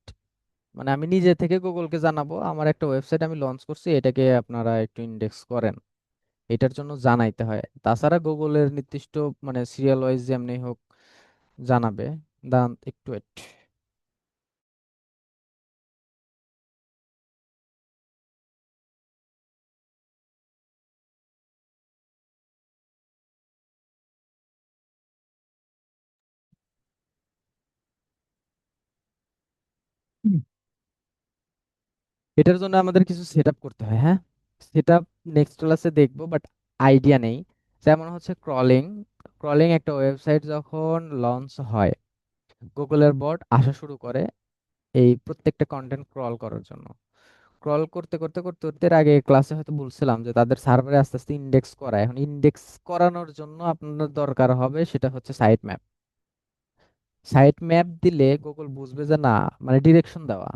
মানে আমি নিজে থেকে গুগলকে জানাবো আমার একটা ওয়েবসাইট আমি লঞ্চ করছি, এটাকে আপনারা একটু ইন্ডেক্স করেন, এটার জন্য জানাইতে হয়। তাছাড়া গুগলের নির্দিষ্ট মানে সিরিয়াল ওয়াইজ যেমনি হোক জানাবে। দাঁড়ান একটু wait। এটার জন্য আমাদের কিছু সেট আপ করতে হয়। হ্যাঁ, সেট আপ নেক্সট ক্লাসে দেখবো, বাট আইডিয়া নেই। যেমন হচ্ছে ক্রলিং। ক্রলিং একটা ওয়েবসাইট যখন লঞ্চ হয়, গুগলের বট আসা শুরু করে এই প্রত্যেকটা কন্টেন্ট ক্রল করার জন্য। স্ক্রল করতে করতে করতে করতে এর আগে ক্লাসে হয়তো বলছিলাম যে তাদের সার্ভারে আস্তে আস্তে ইন্ডেক্স করায়। এখন ইন্ডেক্স করানোর জন্য আপনার দরকার হবে সেটা হচ্ছে সাইট ম্যাপ। সাইট ম্যাপ দিলে গুগল বুঝবে যে না, মানে ডিরেকশন দেওয়া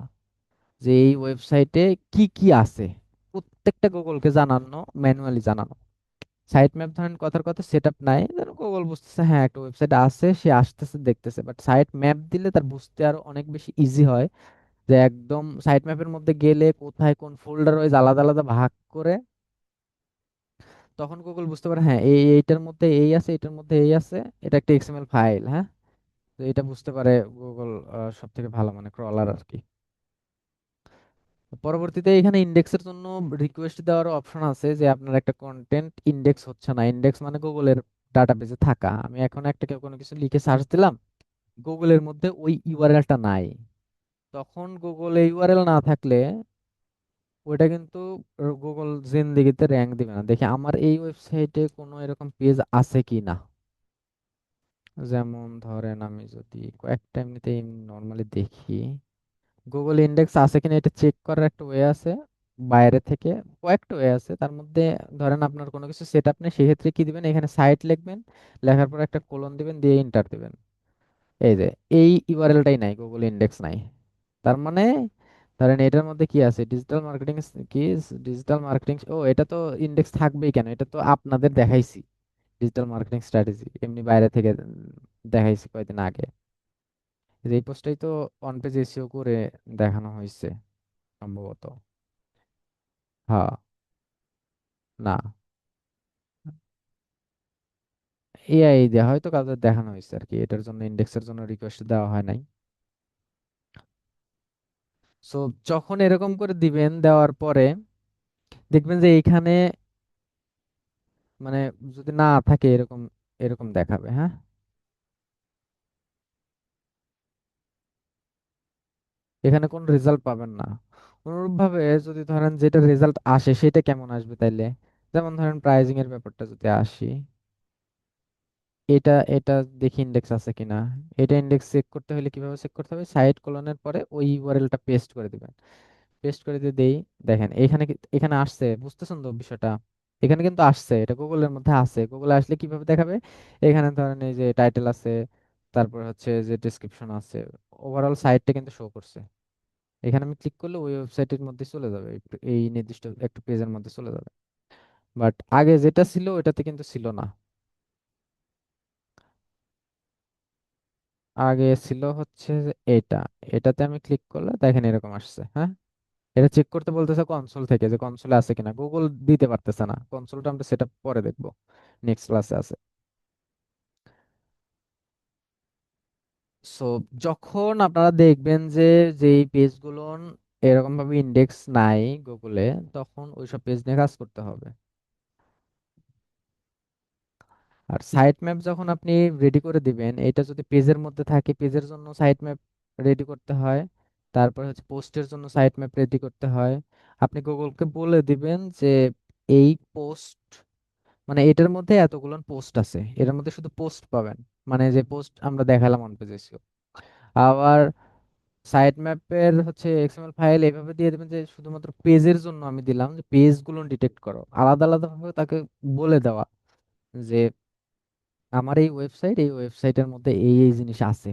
যে এই ওয়েবসাইটে কি কি আছে, প্রত্যেকটা গুগলকে জানানো, ম্যানুয়ালি জানানো। সাইট ম্যাপ ধরেন কথার কথা সেট আপ নাই, গুগল বুঝতেছে হ্যাঁ একটা ওয়েবসাইট আছে, সে আসতেছে দেখতেছে। বাট সাইট ম্যাপ দিলে তার বুঝতে আরো অনেক বেশি ইজি হয়, যে একদম সাইট ম্যাপের মধ্যে গেলে কোথায় কোন ফোল্ডার ওয়াইজ আলাদা আলাদা ভাগ করে, তখন গুগল বুঝতে পারে হ্যাঁ এইটার মধ্যে এই আছে, এটার মধ্যে এই আছে, এটা একটা এক্সএমএল ফাইল। হ্যাঁ, তো এটা বুঝতে পারে গুগল সব থেকে ভালো, মানে ক্রলার আর কি। পরবর্তীতে এখানে ইন্ডেক্সের জন্য রিকোয়েস্ট দেওয়ার অপশন আছে, যে আপনার একটা কন্টেন্ট ইন্ডেক্স হচ্ছে না। ইন্ডেক্স মানে গুগলের ডাটাবেজে থাকা। আমি এখন একটা কেউ কোনো কিছু লিখে সার্চ দিলাম, গুগলের মধ্যে ওই ইউআরএলটা নাই, তখন গুগল এই ইউআরএল না থাকলে ওইটা কিন্তু গুগল জিন্দেগিতে র্যাঙ্ক দিবে না। দেখি আমার এই ওয়েবসাইটে কোনো এরকম পেজ আছে কি না। যেমন ধরেন আমি যদি কয়েকটা এমনিতে নর্মালি দেখি, গুগল ইন্ডেক্স আছে কিনা এটা চেক করার একটা ওয়ে আছে বাইরে থেকে। কয়েকটা ওয়ে আছে, তার মধ্যে ধরেন আপনার কোনো কিছু সেট আপ নেই, সেক্ষেত্রে কি দিবেন, এখানে সাইট লিখবেন, লেখার পর একটা কোলন দিবেন, দিয়ে ইন্টার দিবেন। এই যে এই ইউআরএলটাই নাই, গুগল ইন্ডেক্স নাই। তার মানে ধরেন এটার মধ্যে কি আছে, ডিজিটাল মার্কেটিং, কি ডিজিটাল মার্কেটিং, ও এটা তো ইন্ডেক্স থাকবেই কেন, এটা তো আপনাদের দেখাইছি। ডিজিটাল মার্কেটিং স্ট্র্যাটেজি এমনি বাইরে থেকে দেখাইছি কয়েকদিন আগে। এই পোস্টটাই তো অন পেজ এসিও করে দেখানো হয়েছে সম্ভবত। হ্যাঁ, না, এআই দেওয়া হয়তো কাউকে দেখানো হয়েছে আর কি, এটার জন্য ইন্ডেক্সের জন্য রিকোয়েস্ট দেওয়া হয় নাই। সো যখন এরকম করে দিবেন, দেওয়ার পরে দেখবেন যে এইখানে মানে যদি না থাকে এরকম, এরকম দেখাবে। হ্যাঁ, এখানে কোন রেজাল্ট পাবেন না। অনুরূপভাবে যদি ধরেন যেটা রেজাল্ট আসে সেটা কেমন আসবে তাইলে, যেমন ধরেন প্রাইজিং এর ব্যাপারটা যদি আসি, এটা এটা দেখি ইন্ডেক্স আছে কিনা। এটা ইন্ডেক্স চেক করতে হলে কিভাবে চেক করতে হবে, সাইড কোলনের পরে ওই ইউআরএলটা পেস্ট করে দিবেন। পেস্ট করে দিয়ে দেই, দেখেন এখানে এখানে আসছে, বুঝতেছেন তো বিষয়টা। এখানে কিন্তু আসছে, এটা গুগলের মধ্যে আছে। গুগলে আসলে কিভাবে দেখাবে, এখানে ধরেন এই যে টাইটেল আছে, তারপর হচ্ছে যে ডেসক্রিপশন আছে, ওভারঅল সাইটটা কিন্তু শো করছে। এখানে আমি ক্লিক করলে ওই ওয়েবসাইটের মধ্যে চলে যাবে, এই নির্দিষ্ট একটা পেজের মধ্যে চলে যাবে। বাট আগে যেটা ছিল ওটাতে কিন্তু ছিল না। আগে ছিল হচ্ছে যে এটা, এটাতে আমি ক্লিক করলে দেখেন এরকম আসছে। হ্যাঁ, এটা চেক করতে বলতেছে কনসোল থেকে, যে কনসোলে আছে কিনা, গুগল দিতে পারতেছে না। কনসোলটা আমরা সেটা পরে দেখবো, নেক্সট ক্লাসে আছে। সো যখন আপনারা দেখবেন যে যেই পেজগুলো এরকম ভাবে ইন্ডেক্স নাই গুগলে, তখন ওইসব পেজ নিয়ে কাজ করতে হবে। আর সাইট ম্যাপ যখন আপনি রেডি করে দিবেন, এটা যদি পেজের মধ্যে থাকে পেজের জন্য সাইট ম্যাপ রেডি করতে হয়। তারপর হচ্ছে পোস্টের জন্য সাইট ম্যাপ রেডি করতে হয়। আপনি গুগলকে বলে দিবেন যে এই পোস্ট, মানে এটার মধ্যে এতগুলো পোস্ট আছে, এটার মধ্যে শুধু পোস্ট পাবেন, মানে যে পোস্ট আমরা দেখালাম অন পেজ এসিও। আবার সাইট ম্যাপের হচ্ছে এক্সএমএল ফাইল এভাবে দিয়ে দেবেন যে শুধুমাত্র পেজের জন্য আমি দিলাম, যে পেজগুলো ডিটেক্ট করো, আলাদা আলাদা ভাবে তাকে বলে দেওয়া যে আমার এই ওয়েবসাইট, এই ওয়েবসাইটের মধ্যে এই এই জিনিস আছে।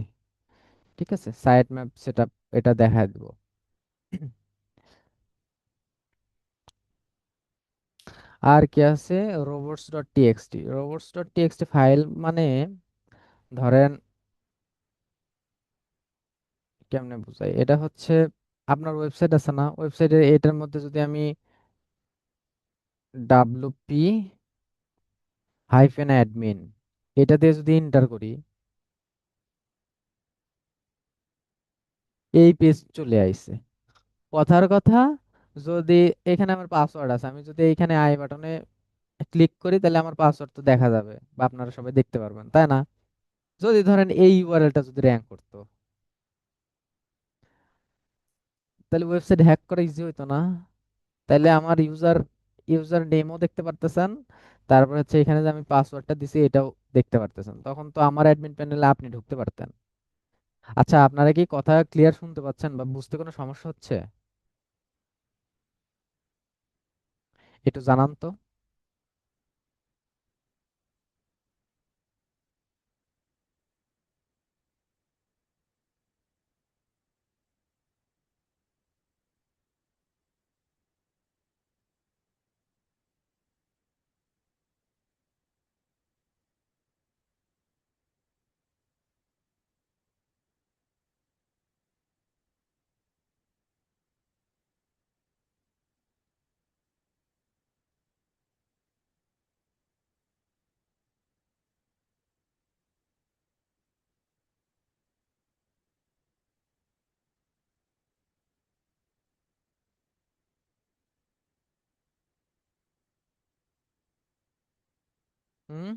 ঠিক আছে, সাইট ম্যাপ সেটআপ এটা দেখা দিব। আর কি আছে, robots dot TXT. Robots dot TXT file মানে ধরেন কেমনে বুঝাই, এটা হচ্ছে আপনার ওয়েবসাইট আছে না, ওয়েবসাইটের এটার মধ্যে যদি আমি ডাব্লুপি হাইফেন অ্যাডমিন এটা দিয়ে যদি এন্টার করি, এই পেজ চলে আইছে। কথার কথা, যদি এখানে আমার পাসওয়ার্ড আছে, আমি যদি এইখানে আই বাটনে ক্লিক করি তাহলে আমার পাসওয়ার্ড তো দেখা যাবে, বা আপনারা সবাই দেখতে পারবেন, তাই না? যদি ধরেন এই ইউআরএলটা যদি র্যাঙ্ক করতো, তাহলে ওয়েবসাইট হ্যাক করা ইজি হইতো না? তাহলে আমার ইউজার নেমও দেখতে পারতেছেন, তারপর হচ্ছে এখানে যে আমি পাসওয়ার্ডটা দিছি এটাও দেখতে পারতেছেন, তখন তো আমার অ্যাডমিন প্যানেলে আপনি ঢুকতে পারতেন। আচ্ছা, আপনারা কি কথা ক্লিয়ার শুনতে পাচ্ছেন বা বুঝতে কোনো সমস্যা হচ্ছে? একটু জানান তো। হুম।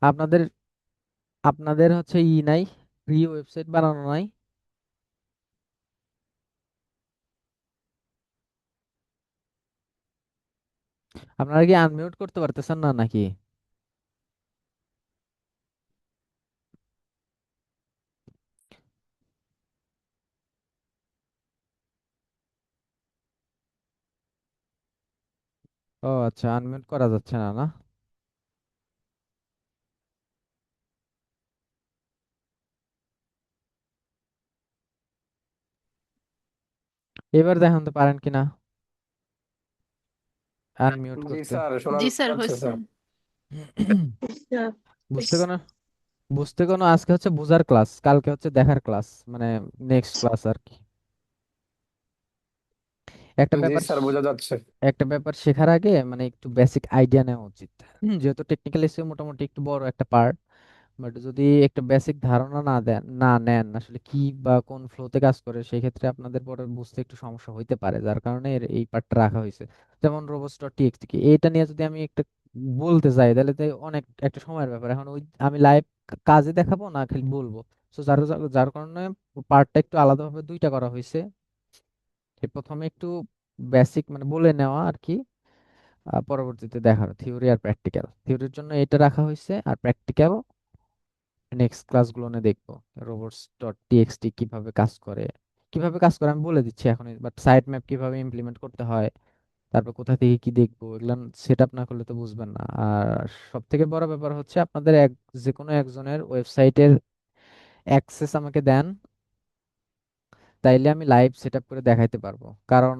আপনাদের আপনাদের হচ্ছে নাই, ফ্রি ওয়েবসাইট বানানো নাই? আপনারা কি আনমিউট করতে পারতেছেন না নাকি? ও আচ্ছা, আনমিউট করা যাচ্ছে না, না? এবার দেখান তো পারেন কিনা আনমিউট জি করতে। স্যার, শোনা জি স্যার, যাচ্ছে হয়েছে। স্যার। বুঝতে কোনো বুঝতে কোনো আজকে হচ্ছে বোঝার ক্লাস, কালকে হচ্ছে দেখার ক্লাস, মানে নেক্সট ক্লাস আর কি। একটা জি ব্যাপার স্যার, বোঝা যাচ্ছে। একটা ব্যাপার শেখার আগে মানে একটু বেসিক আইডিয়া নেওয়া উচিত। যেহেতু টেকনিক্যাল এসে মোটামুটি একটু বড় একটা পার্ট, বাট যদি একটা বেসিক ধারণা না নেন আসলে কি বা কোন ফ্লোতে কাজ করে, সেই ক্ষেত্রে আপনাদের পরে বুঝতে একটু সমস্যা হইতে পারে, যার কারণে এই পার্টটা রাখা হয়েছে। যেমন robots.txt কি, এটা নিয়ে যদি আমি একটা বলতে যাই তাহলে তো অনেক একটা সময়ের ব্যাপার। এখন ওই আমি লাইভ কাজে দেখাবো না খালি বলবো, তো যার যার যার কারণে পার্টটা একটু আলাদাভাবে দুইটা করা হয়েছে। প্রথমে একটু বেসিক মানে বলে নেওয়া আর কি, পরবর্তীতে দেখানো থিওরি আর প্র্যাকটিক্যাল। থিওরির জন্য এটা রাখা হয়েছে, আর প্র্যাকটিক্যাল নেক্সট ক্লাসগুলোনে দেখবো। robots.txt কিভাবে কাজ করে আমি বলে দিচ্ছি এখন, বাট সাইট ম্যাপ কিভাবে ইমপ্লিমেন্ট করতে হয়, তারপর কোথা থেকে কি দেখবো, এগুলো সেট আপ না করলে তো বুঝবেন না। আর সব থেকে বড় ব্যাপার হচ্ছে আপনাদের যে কোনো একজনের ওয়েবসাইটের অ্যাক্সেস আমাকে দেন, তাইলে আমি লাইভ সেট আপ করে দেখাইতে পারবো। কারণ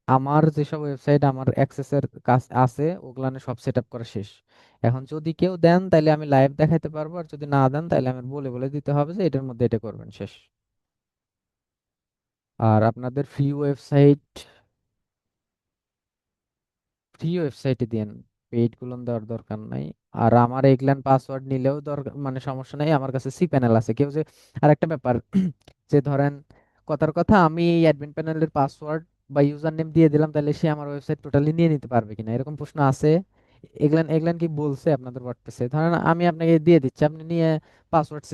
আমার যেসব ওয়েবসাইট আমার অ্যাক্সেসের কাজ আছে ওগুলানে সব সেট আপ করা শেষ। এখন যদি কেউ দেন তাইলে আমি লাইভ দেখাইতে পারবো, আর যদি না দেন তাইলে আমার বলে বলে দিতে হবে যে এটার মধ্যে এটা করবেন, শেষ। আর আপনাদের ফ্রি ওয়েবসাইটে দেন, পেইড গুলো দেওয়ার দরকার নাই। আর আমার এগুলান পাসওয়ার্ড নিলেও দরকার মানে সমস্যা নাই, আমার কাছে সি প্যানেল আছে। কেউ যে আরেকটা ব্যাপার, যে ধরেন কথার কথা আমি এই অ্যাডমিন প্যানেলের পাসওয়ার্ড বা ইউজার নেম দিয়ে দিলাম, তাহলে সে আমার ওয়েবসাইট টোটালি নিয়ে নিতে পারবে কিনা, এরকম প্রশ্ন আছে। এগুলান এগুলান কি বলছে আপনাদের ওয়ার্ডপ্রেসে? ধরেন আমি আপনাকে দিয়ে দিচ্ছি, আপনি নিয়ে পাসওয়ার্ড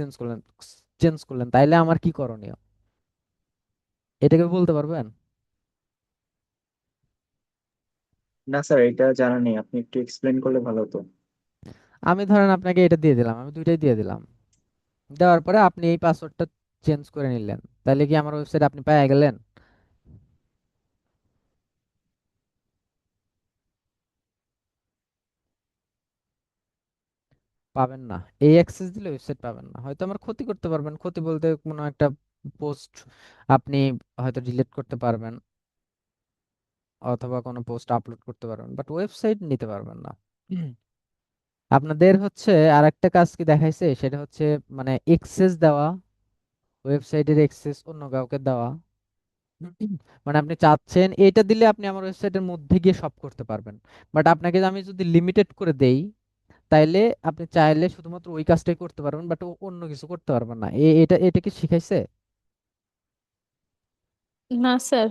চেঞ্জ করলেন তাইলে আমার কি করণীয়, এটাকে বলতে পারবেন? না স্যার, এটা জানা নেই, আপনি একটু এক্সপ্লেন করলে ভালো হতো। আমি ধরেন আপনাকে এটা দিয়ে দিলাম, আমি দুইটাই দিয়ে দিলাম, দেওয়ার পরে আপনি এই পাসওয়ার্ডটা চেঞ্জ করে নিলেন, তাহলে কি আমার ওয়েবসাইট আপনি পেয়ে গেলেন? পাবেন না। এই অ্যাক্সেস দিলে ওয়েবসাইট পাবেন না। হয়তো আমার ক্ষতি করতে পারবেন, ক্ষতি বলতে কোনো একটা পোস্ট আপনি হয়তো ডিলিট করতে পারবেন, অথবা কোনো পোস্ট আপলোড করতে পারবেন, বাট ওয়েবসাইট নিতে পারবেন না। হুম। আপনাদের হচ্ছে আর একটা কাজ কি দেখাইছে, সেটা হচ্ছে মানে এক্সেস দেওয়া, ওয়েবসাইটের এক্সেস অন্য কাউকে দেওয়া। মানে আপনি চাচ্ছেন এটা দিলে আপনি আমার ওয়েবসাইটের মধ্যে গিয়ে সব করতে পারবেন, বাট আপনাকে আমি যদি লিমিটেড করে দেই, তাইলে আপনি চাইলে শুধুমাত্র ওই কাজটাই করতে পারবেন, বাট অন্য কিছু করতে পারবেন না। এটা কি শিখাইছে? না স্যার।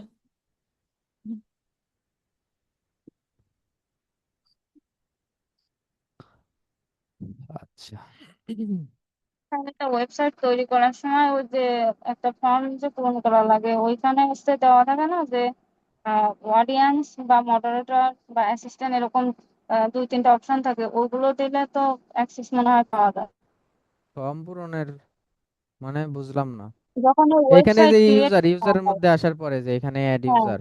আচ্ছা। একটা ওয়েবসাইট তৈরি করার সময় ওই যে একটা ফর্ম যে পূরণ করা লাগে, ওইখানে হচ্ছে দেওয়া থাকে না যে অডিয়েন্স বা মডারেটর বা অ্যাসিস্ট্যান্ট এরকম দুই তিনটা অপশন থাকে, ওইগুলো দিলে তো অ্যাক্সেস মনে হয় পাওয়া যায়। ফর্ম পূরণের মানে বুঝলাম না। যখন এইখানে ওয়েবসাইট যে ক্রিয়েট ইউজারের মধ্যে আসার পরে যে এখানে অ্যাড হ্যাঁ ইউজার।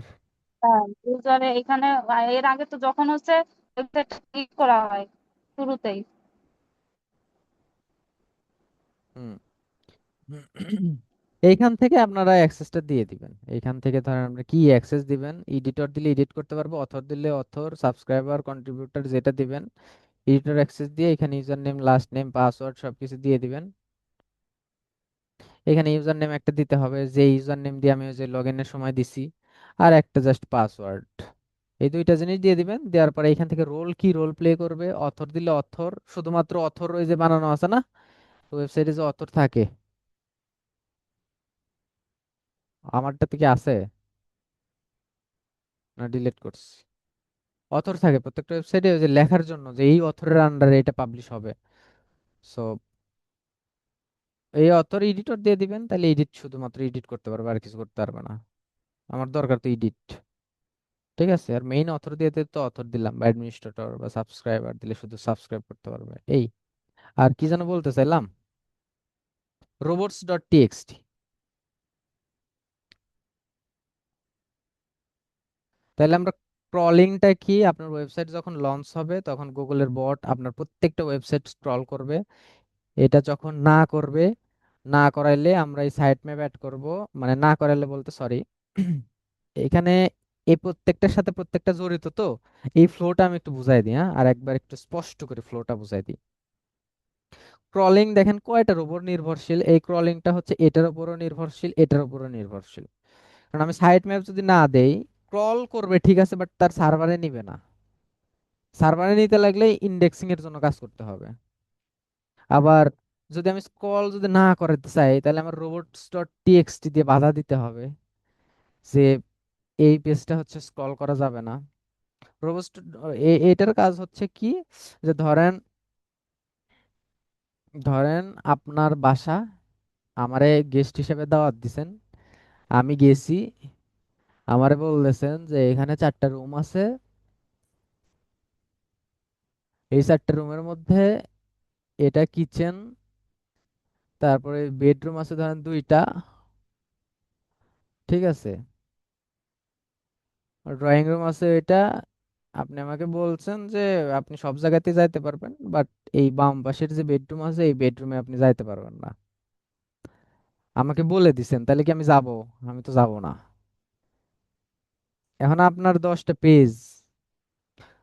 হ্যাঁ ইউজারে এখানে এর আগে তো যখন হচ্ছে ওয়েবসাইট ক্লিক করা হয় শুরুতেই। হুম। এইখান থেকে আপনারা অ্যাক্সেসটা দিয়ে দিবেন। এইখান থেকে ধরেন আপনি কি অ্যাক্সেস দিবেন, এডিটর দিলে এডিট করতে পারবো, অথর দিলে অথর, সাবস্ক্রাইবার, কন্ট্রিবিউটর যেটা দিবেন, এডিটর অ্যাক্সেস দিয়ে এখানে user name, last name, password সবকিছু দিয়ে দিবেন। এখানে ইউজার নেম একটা দিতে হবে, যে ইউজার নেম দিয়ে আমি ওই যে লগ ইনের সময় দিছি, আর একটা জাস্ট পাসওয়ার্ড। এই দুইটা জিনিস দিয়ে দিবেন। দেওয়ার পরে এখান থেকে রোল কি রোল প্লে করবে, অথর দিলে অথর, শুধুমাত্র অথর ওই যে বানানো আছে না ওয়েবসাইটে যে অথর থাকে, আমারটা থেকে আছে না ডিলিট করছি, অথর থাকে প্রত্যেকটা ওয়েবসাইটে ওই যে লেখার জন্য যে এই অথরের আন্ডারে এটা পাবলিশ হবে। সো এই অথর এডিটর দিয়ে দিবেন, তাহলে এডিট শুধুমাত্র এডিট করতে পারবে, আর কিছু করতে পারবে না। আমার দরকার তো এডিট। ঠিক আছে, আর মেইন অথর দিয়ে দিতে তো অথর দিলাম, বা অ্যাডমিনিস্ট্রেটর বা সাবস্ক্রাইবার দিলে শুধু সাবস্ক্রাইব করতে পারবে এই। আর কি যেন বলতে চাইলাম, রোবটস ডট টিএক্সটি। তাহলে আমরা ক্রলিংটা কি, আপনার ওয়েবসাইট যখন লঞ্চ হবে তখন গুগলের বট আপনার প্রত্যেকটা ওয়েবসাইট স্ক্রল করবে। এটা যখন না করবে, না করাইলে আমরা এই সাইট ম্যাপ অ্যাড করব। মানে না করাইলে বলতে সরি, এখানে এই প্রত্যেকটার সাথে প্রত্যেকটা জড়িত তো। এই ফ্লোটা আমি একটু বুঝাই দিই, হ্যাঁ, আর একবার একটু স্পষ্ট করে ফ্লোটা বুঝাই দিই। ক্রলিং দেখেন কয়টার উপর নির্ভরশীল, এই ক্রলিংটা হচ্ছে এটার উপরও নির্ভরশীল, এটার উপরও নির্ভরশীল। কারণ আমি সাইট ম্যাপ যদি না দেই, ক্রল করবে ঠিক আছে, বাট তার সার্ভারে নিবে না। সার্ভারে নিতে লাগলে ইন্ডেক্সিং এর জন্য কাজ করতে হবে। আবার যদি আমি স্ক্রল যদি না করতে চাই, তাহলে আমার রোবটস ডট টিএক্সটি দিয়ে বাধা দিতে হবে যে এই পেজটা হচ্ছে স্ক্রল করা যাবে না। রোবটস, এটার কাজ হচ্ছে কি, যে ধরেন ধরেন আপনার বাসা, আমারে গেস্ট হিসেবে দাওয়াত দিছেন, আমি গেছি, আমারে বলতেছেন যে এখানে 4টা রুম আছে, এই 4টা রুমের মধ্যে এটা কিচেন, তারপরে বেডরুম আছে ধরেন 2টা, ঠিক আছে, ড্রয়িং রুম আছে এটা। আপনি আমাকে বলছেন যে আপনি সব জায়গাতে যাইতে পারবেন, বাট এই বাম পাশের যে বেডরুম আছে এই বেডরুমে আপনি যাইতে পারবেন না। আমাকে বলে দিছেন, তাহলে কি আমি যাব? আমি তো যাব না। এখন আপনার 10টা পেজ,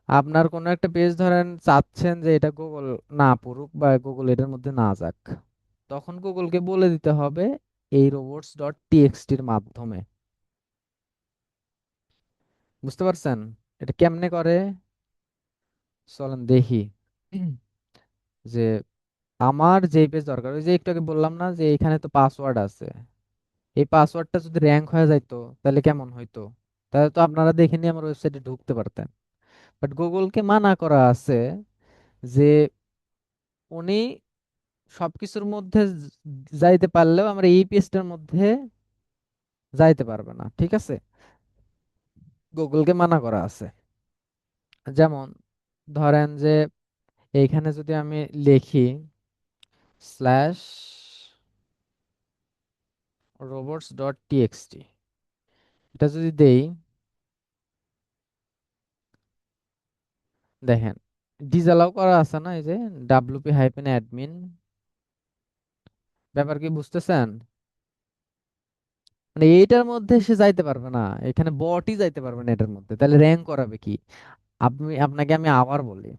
আপনার কোনো একটা পেজ ধরেন চাচ্ছেন যে এটা গুগল না পড়ুক বা গুগল এটার মধ্যে না যাক, তখন গুগলকে বলে দিতে হবে এই রোবটস ডট টিএক্সটির মাধ্যমে। বুঝতে পারছেন এটা কেমনে করে? চলেন দেখি। যে আমার যে পেজ দরকার, ওই যে একটু আগে বললাম না যে এখানে তো পাসওয়ার্ড আছে, এই পাসওয়ার্ডটা যদি র্যাঙ্ক হয়ে যাইতো তাহলে কেমন হইতো? তাহলে তো আপনারা দেখে নিয়ে আমার ওয়েবসাইটে ঢুকতে পারতেন। বাট গুগলকে মানা করা আছে যে উনি সবকিছুর মধ্যে যাইতে পারলেও আমরা এই পেজটার মধ্যে যাইতে পারবে না, ঠিক আছে? গুগলকে মানা করা আছে। যেমন ধরেন যে এইখানে যদি আমি লিখি স্ল্যাশ robots ডট টিএক্সটি, এটা যদি দেই, দেখেন ডিসঅ্যালাউ করা আছে না, এই যে ডাব্লিউপি হাইফেন অ্যাডমিন, ব্যাপার কি বুঝতেছেন? মানে এইটার মধ্যে সে যাইতে পারবে না, এখানে বটই যাইতে পারবে না এটার মধ্যে, তাহলে র্যাঙ্ক করাবে কি? আপনাকে আমি আবার বলি,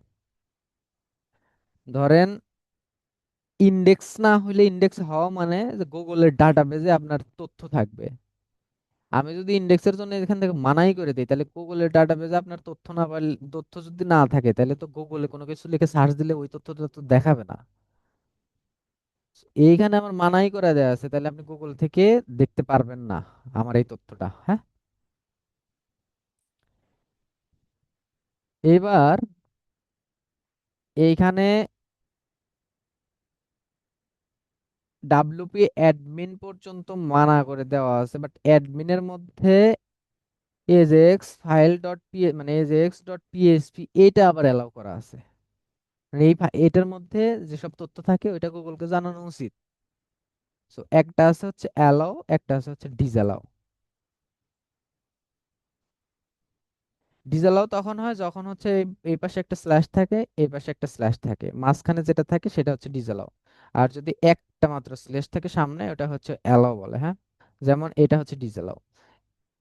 ধরেন ইন্ডেক্স না হইলে, ইন্ডেক্স হওয়া মানে যে গুগলের ডাটাবেজে আপনার তথ্য থাকবে। আমি যদি ইন্ডেক্সের জন্য এখান থেকে মানাই করে দিই, তাহলে গুগলের ডাটাবেজে আপনার তথ্য না পাইলে, তথ্য যদি না থাকে, তাহলে তো গুগলে কোনো কিছু লিখে সার্চ দিলে ওই তথ্যটা তো দেখাবে না। এইখানে আমার মানাই করে দেওয়া আছে, তাহলে আপনি গুগল থেকে দেখতে পারবেন না আমার এই তথ্যটা, হ্যাঁ। এবার এইখানে ডাব্লিউপি অ্যাডমিন পর্যন্ত মানা করে দেওয়া আছে, বাট অ্যাডমিনের মধ্যে এজেক্স ফাইল ডট পি, মানে এজেক্স ডট পিএইচপি এটা আবার অ্যালাউ করা আছে। মানে এটার মধ্যে যেসব তথ্য থাকে ওইটা গুগলকে জানানো উচিত। সো একটা আছে হচ্ছে অ্যালাউ, একটা আছে হচ্ছে ডিসঅ্যালাউ। ডিসঅ্যালাউ তখন হয় যখন হচ্ছে এই পাশে একটা স্ল্যাশ থাকে, এই পাশে একটা স্ল্যাশ থাকে, মাঝখানে যেটা থাকে সেটা হচ্ছে ডিসঅ্যালাউ। আর যদি একটা মাত্র স্ল্যাশ থাকে সামনে, ওটা হচ্ছে অ্যালাউ বলে, হ্যাঁ। যেমন এটা হচ্ছে ডিসঅ্যালাউ,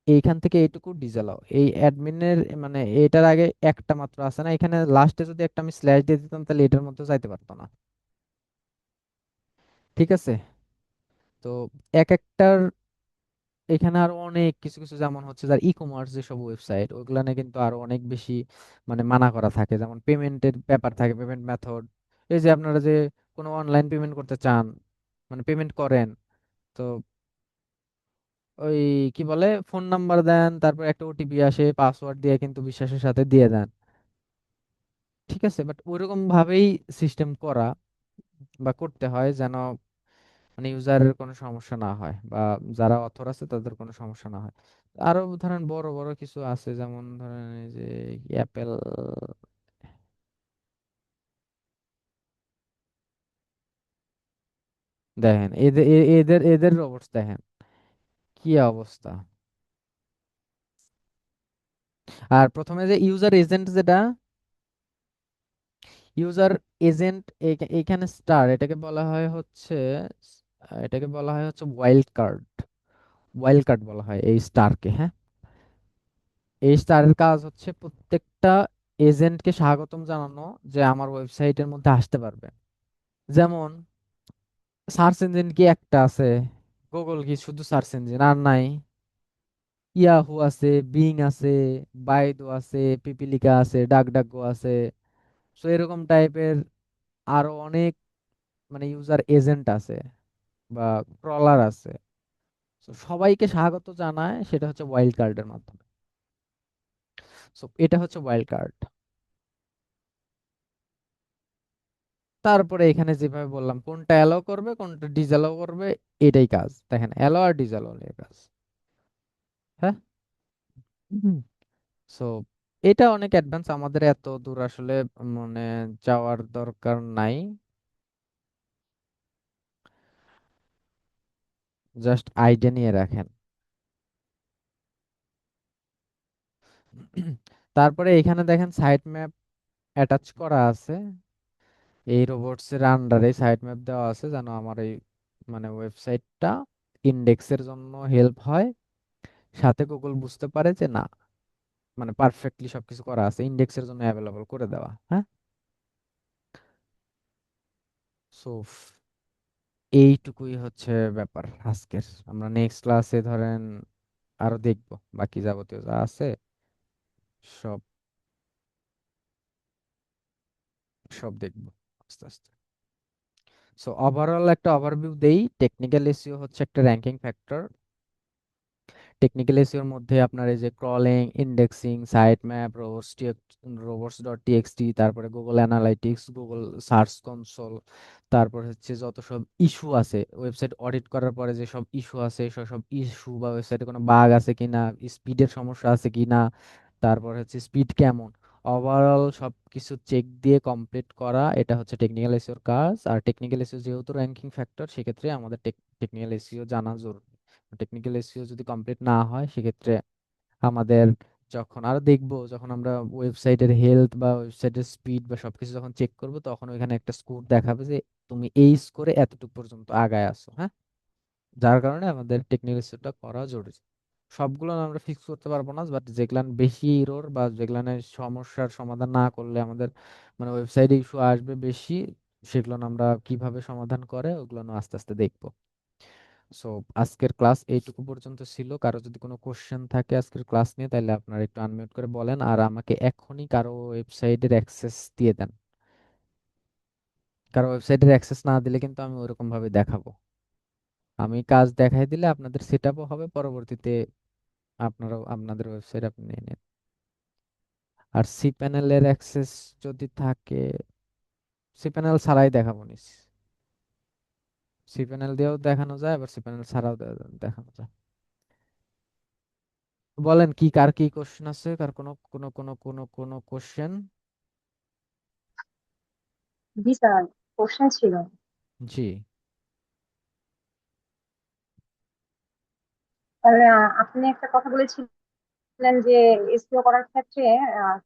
এইখান থেকে এইটুকু ডিসঅ্যালাউ। এই অ্যাডমিনের মানে এটার আগে একটা মাত্র আছে না, এখানে লাস্টে যদি একটা আমি স্ল্যাশ দিয়ে দিতাম তাহলে এটার মধ্যে যাইতে পারতো না। ঠিক আছে। তো এক একটার এখানে আরো অনেক কিছু কিছু, যেমন হচ্ছে যার ই কমার্স যেসব ওয়েবসাইট, ওইগুলানে কিন্তু আরো অনেক বেশি মানে মানা করা থাকে, যেমন পেমেন্টের ব্যাপার থাকে, পেমেন্ট মেথড। এই যে আপনারা যে কোনো অনলাইন পেমেন্ট করতে চান, মানে পেমেন্ট করেন, তো ওই কি বলে ফোন নাম্বার দেন, তারপর একটা ওটিপি আসে, পাসওয়ার্ড দিয়ে কিন্তু বিশ্বাসের সাথে দিয়ে দেন। ঠিক আছে, বাট ওইরকম ভাবেই সিস্টেম করা বা করতে হয় যেন মানে ইউজারের কোনো সমস্যা না হয়, বা যারা অথর আছে তাদের কোনো সমস্যা না হয়। আরো ধরেন বড় বড় কিছু আছে, যেমন ধরেন এই যে অ্যাপেল, দেখেন এদের এদের এদের রোবটস দেখেন কি অবস্থা। আর প্রথমে যে ইউজার এজেন্ট, যেটা ইউজার এজেন্ট, এইখানে স্টার, এটাকে বলা হয় হচ্ছে ওয়াইল্ড কার্ড। ওয়াইল্ড কার্ড বলা হয় এই স্টারকে, হ্যাঁ। এই স্টারের কাজ হচ্ছে প্রত্যেকটা এজেন্টকে স্বাগতম জানানো যে আমার ওয়েবসাইটের মধ্যে আসতে পারবে। যেমন সার্চ ইঞ্জিন কি একটা আছে? গুগল কি শুধু সার্চ ইঞ্জিন আর নাই? ইয়াহু আছে, বিং আছে, বাইদু আছে, পিপিলিকা আছে, ডাকডাকগো আছে। সো এরকম টাইপের আরো অনেক মানে ইউজার এজেন্ট আছে বা ক্রলার আছে। So সবাইকে স্বাগত জানায়, সেটা হচ্ছে ওয়াইল্ড কার্ডের মাধ্যমে। সো এটা হচ্ছে ওয়াইল্ড কার্ড। তারপরে এখানে যেভাবে বললাম কোনটা অ্যালাউ করবে কোনটা ডিসঅ্যালাউ করবে, এটাই কাজ। দেখেন অ্যালাউ আর ডিসঅ্যালাউ এর কাজ, হ্যাঁ। সো এটা অনেক অ্যাডভান্স, আমাদের এত দূর আসলে মানে যাওয়ার দরকার নাই। জাস্ট আইডিয়া নিয়ে রাখেন। তারপরে এখানে দেখেন সাইট ম্যাপ অ্যাটাচ করা আছে। এই রোবটস এর আন্ডারে সাইট ম্যাপ দেওয়া আছে যেন আমার এই মানে ওয়েবসাইটটা ইন্ডেক্সের জন্য হেল্প হয়, সাথে গুগল বুঝতে পারে যে না মানে পারফেক্টলি সবকিছু করা আছে, ইন্ডেক্সের জন্য অ্যাভেলেবল করে দেওয়া, হ্যাঁ। সো এইটুকুই হচ্ছে ব্যাপার আজকের। আমরা নেক্সট ক্লাসে ধরেন আরো দেখবো বাকি যাবতীয় যা আছে সব, সব দেখবো আস্তে আস্তে। সো ওভারঅল একটা ওভারভিউ দেই, টেকনিক্যাল এসইও হচ্ছে একটা র্যাঙ্কিং ফ্যাক্টর। টেকনিক্যাল এসইওর মধ্যে আপনার এই যে crawling, indexing, site map, robots dot TXT, তারপরে Google Analytics, Google Search Console, তারপর হচ্ছে যত সব ইস্যু আছে ওয়েবসাইট অডিট করার পরে যে সব ইস্যু আছে, সব ইস্যু বা ওয়েবসাইটে কোনো বাগ আছে কিনা, স্পিডের সমস্যা আছে কিনা, তারপর হচ্ছে স্পিড কেমন, ওভারঅল সব কিছু চেক দিয়ে কমপ্লিট করা, এটা হচ্ছে টেকনিক্যাল এসইওর কাজ। আর টেকনিক্যাল এসইও যেহেতু র্যাঙ্কিং ফ্যাক্টর, সেক্ষেত্রে আমাদের টেকনিক্যাল এসইও জানা জরুরি। টেকনিক্যাল এসইও যদি কমপ্লিট না হয় সেক্ষেত্রে আমাদের যখন আরো দেখবো, যখন আমরা ওয়েবসাইটের হেলথ বা ওয়েবসাইটের স্পিড বা সবকিছু যখন চেক করব, তখন ওইখানে একটা স্কোর দেখাবে যে তুমি এই স্কোরে এতটুকু পর্যন্ত আগায় আসো, হ্যাঁ। যার কারণে আমাদের টেকনিক্যাল এসইওটা করা জরুরি। সবগুলো না আমরা ফিক্স করতে পারবো না, বাট যেগুলান বেশি এরর বা যেগুলানের সমস্যার সমাধান না করলে আমাদের মানে ওয়েবসাইটে ইস্যু আসবে বেশি, সেগুলো আমরা কিভাবে সমাধান করে ওগুলো আস্তে আস্তে দেখবো। সো আজকের ক্লাস এইটুকু পর্যন্ত ছিল। কারো যদি কোনো কোশ্চেন থাকে আজকের ক্লাস নিয়ে, তাহলে আপনারা একটু আনমিউট করে বলেন, আর আমাকে এখনই কারো ওয়েবসাইটের অ্যাক্সেস দিয়ে দেন। কারো ওয়েবসাইটের অ্যাক্সেস না দিলে কিন্তু আমি ওরকম ভাবে দেখাবো। আমি কাজ দেখাই দিলে আপনাদের সেট আপও হবে, পরবর্তীতে আপনারাও আপনাদের ওয়েবসাইট আপনি নিয়ে নেন। আর সি প্যানেলের অ্যাক্সেস যদি থাকে, সি প্যানেল ছাড়াই দেখাবো নিস। সি প্যানেল দিয়েও দেখানো যায়, আবার সি প্যানেল ছাড়াও দেখানো যায়। বলেন কি, কার কি কোশ্চেন আছে, কার কোনো কোশ্চেন? জি স্যার, কোশ্চেন ছিল। জি। তাহলে আপনি একটা কথা বলেছিলেন যে এসইও করার ক্ষেত্রে আহ,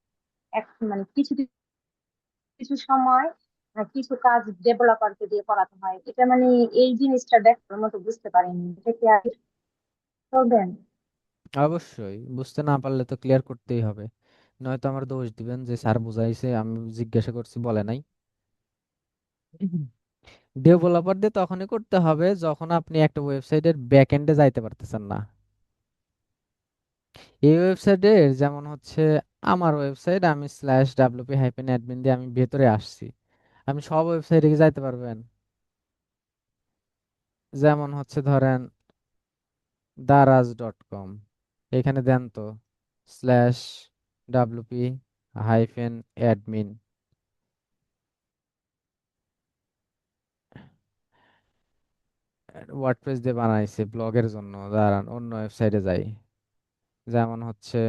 মানে কিছু কিছু সময় কিছু কাজ ডেভেলপারকে দিয়ে করাতে হয়, এটা মানে এই জিনিসটা দেখার মতো বুঝতে পারিনি, এটা কি আর করবেন? অবশ্যই বুঝতে না পারলে তো ক্লিয়ার করতেই হবে, নয়তো আমার দোষ দিবেন যে স্যার বুঝাইছে আমি জিজ্ঞাসা করছি বলে নাই। ডেভেলপার দিয়ে তখনই করতে হবে যখন আপনি একটা ওয়েবসাইটের ব্যাক এন্ডে যাইতে পারতেছেন না। এই ওয়েবসাইটের যেমন হচ্ছে আমার ওয়েবসাইট, আমি /wp-admin দিয়ে আমি ভেতরে আসছি, আমি সব ওয়েবসাইটে কি যাইতে পারবেন? যেমন হচ্ছে ধরেন daraz.com, এখানে দেন তো /wp-admin, ওয়ার্ডপ্রেস দিয়ে বানাইছে ব্লগের জন্য, দাঁড়ান অন্য ওয়েবসাইটে যাই, যেমন হচ্ছে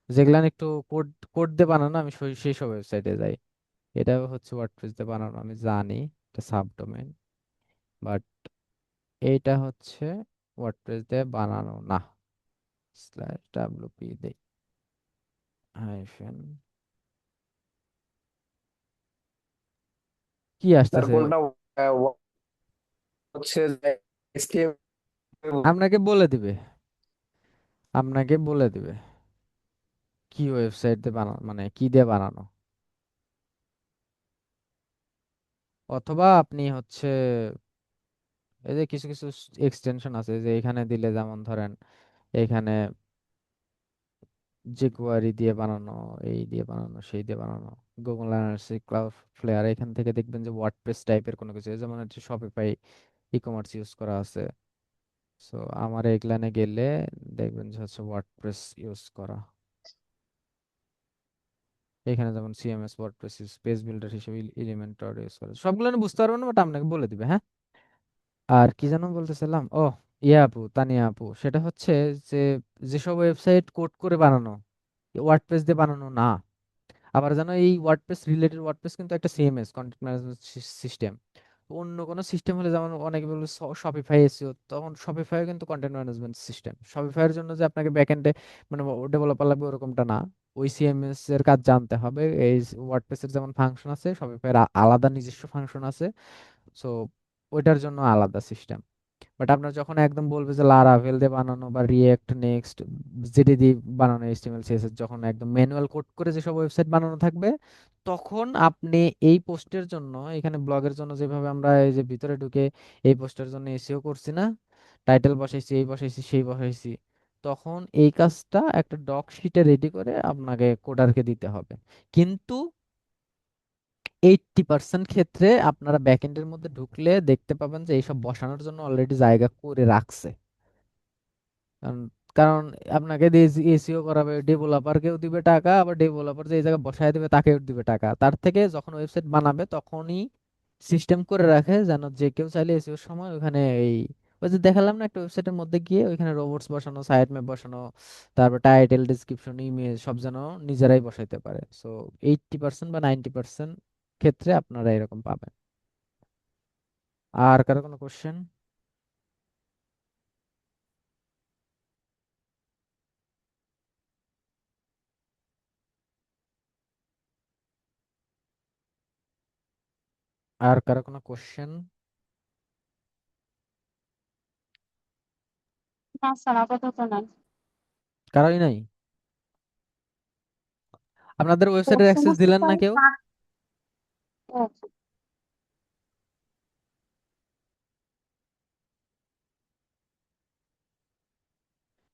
যেগুলান একটু কোড কোড দিয়ে বানানো, আমি সেই সব ওয়েবসাইটে যাই। এটাও হচ্ছে ওয়ার্ডপ্রেস দিয়ে বানানো, আমি জানি এটা সাবডোমেন, বাট এইটা হচ্ছে ওয়ার্ডপ্রেস দিয়ে বানানো না। /wp দেই হাইফেন, কি স্যার আসতেছে? কোনটা হচ্ছে যে HTML? আপনাকে বলে দিবে, আপনাকে বলে দিবে কি ওয়েবসাইট দিয়ে বানানো, মানে কি দিয়ে বানানো। অথবা আপনি হচ্ছে এই যে কিছু কিছু এক্সটেনশন আছে যে এখানে দিলে, যেমন ধরেন এখানে jQuery দিয়ে বানানো, এই দিয়ে বানানো, সেই দিয়ে বানানো, গুগল অ্যানালিটিক্স, ক্লাউড ফ্লেয়ার, এখান থেকে দেখবেন যে ওয়ার্ডপ্রেস টাইপের কোনো কিছু, যেমন হচ্ছে শপিফাই ই কমার্স ইউজ করা আছে। সো আমার এগুলানে গেলে দেখবেন যে হচ্ছে ওয়ার্ডপ্রেস ইউজ করা, এখানে যেমন CMS WordPress use, page builder হিসেবে এলিমেন্টর ইউজ করা, সবগুলো আমি বুঝতে পারবো না, বাট আপনাকে বলে দিবে, হ্যাঁ। আর কি যেন বলতেছিলাম, ও ইয়া আপু, তানিয়া আপু, সেটা হচ্ছে যে যেসব ওয়েবসাইট কোড করে বানানো, ওয়ার্ডপ্রেস দিয়ে বানানো না। আবার জানো এই ওয়ার্ডপ্রেস রিলেটেড, ওয়ার্ডপ্রেস কিন্তু একটা সিএমএস, কন্টেন্ট ম্যানেজমেন্ট সিস্টেম। অন্য কোনো সিস্টেম হলে যেমন অনেকে বলবে শপিফাই এসিও, তখন শপিফাইও কিন্তু কন্টেন্ট ম্যানেজমেন্ট সিস্টেম। শপিফাইয়ের জন্য যে আপনাকে ব্যাকএন্ডে মানে ডেভেলপার লাগবে ওরকমটা না, ওই সিএমএস এর কাজ জানতে হবে। এই ওয়ার্ডপ্রেসের যেমন ফাংশন আছে, শপিফাইয়ের আলাদা নিজস্ব ফাংশন আছে। সো ওইটার জন্য আলাদা সিস্টেম। বাট আপনার যখন একদম বলবে যে লারাভেল দিয়ে বানানো বা রিয়েক্ট নেক্সট জেডি দিয়ে বানানো, এইচটিএমএল সিএসএস, যখন একদম ম্যানুয়াল কোড করে যেসব ওয়েবসাইট বানানো থাকবে, তখন আপনি এই পোস্টের জন্য, এখানে ব্লগের জন্য যেভাবে আমরা এই যে ভিতরে ঢুকে এই পোস্টের জন্য এসইও করছি না, টাইটেল বসাইছি, এই বসাইছি, সেই বসাইছি, তখন এই কাজটা একটা ডক শিটে রেডি করে আপনাকে কোডারকে দিতে হবে। কিন্তু 80% ক্ষেত্রে আপনারা ব্যাকএন্ডের মধ্যে ঢুকলে দেখতে পাবেন যে এইসব বসানোর জন্য অলরেডি জায়গা করে রাখছে। কারণ কারণ আপনাকে এসিও করাবে, ডেভেলপারকেও দিবে টাকা, আবার ডেভেলপার যে এই জায়গায় বসায় দিবে তাকেও দিবে টাকা। তার থেকে যখন ওয়েবসাইট বানাবে তখনই সিস্টেম করে রাখে যেন যে কেউ চাইলে এসিওর সময় ওখানে এই, ওই যে দেখালাম না একটা ওয়েবসাইটের মধ্যে গিয়ে ওইখানে রোবটস বসানো, সাইট ম্যাপ বসানো, তারপর টাইটেল, ডিসক্রিপশন, ইমেজ সব যেন নিজেরাই বসাইতে পারে। সো 80% বা 90% ক্ষেত্রে আপনারা এরকম পাবেন। আর কারো কোনো কোশ্চেন? আর কারো কোনো কোশ্চেন? না স্যার, আপাতত নাই। কারোই নাই? আপনাদের ওয়েবসাইটের কোশ্চেন অ্যাক্সেস হচ্ছে দিলেন না স্যার কেউ?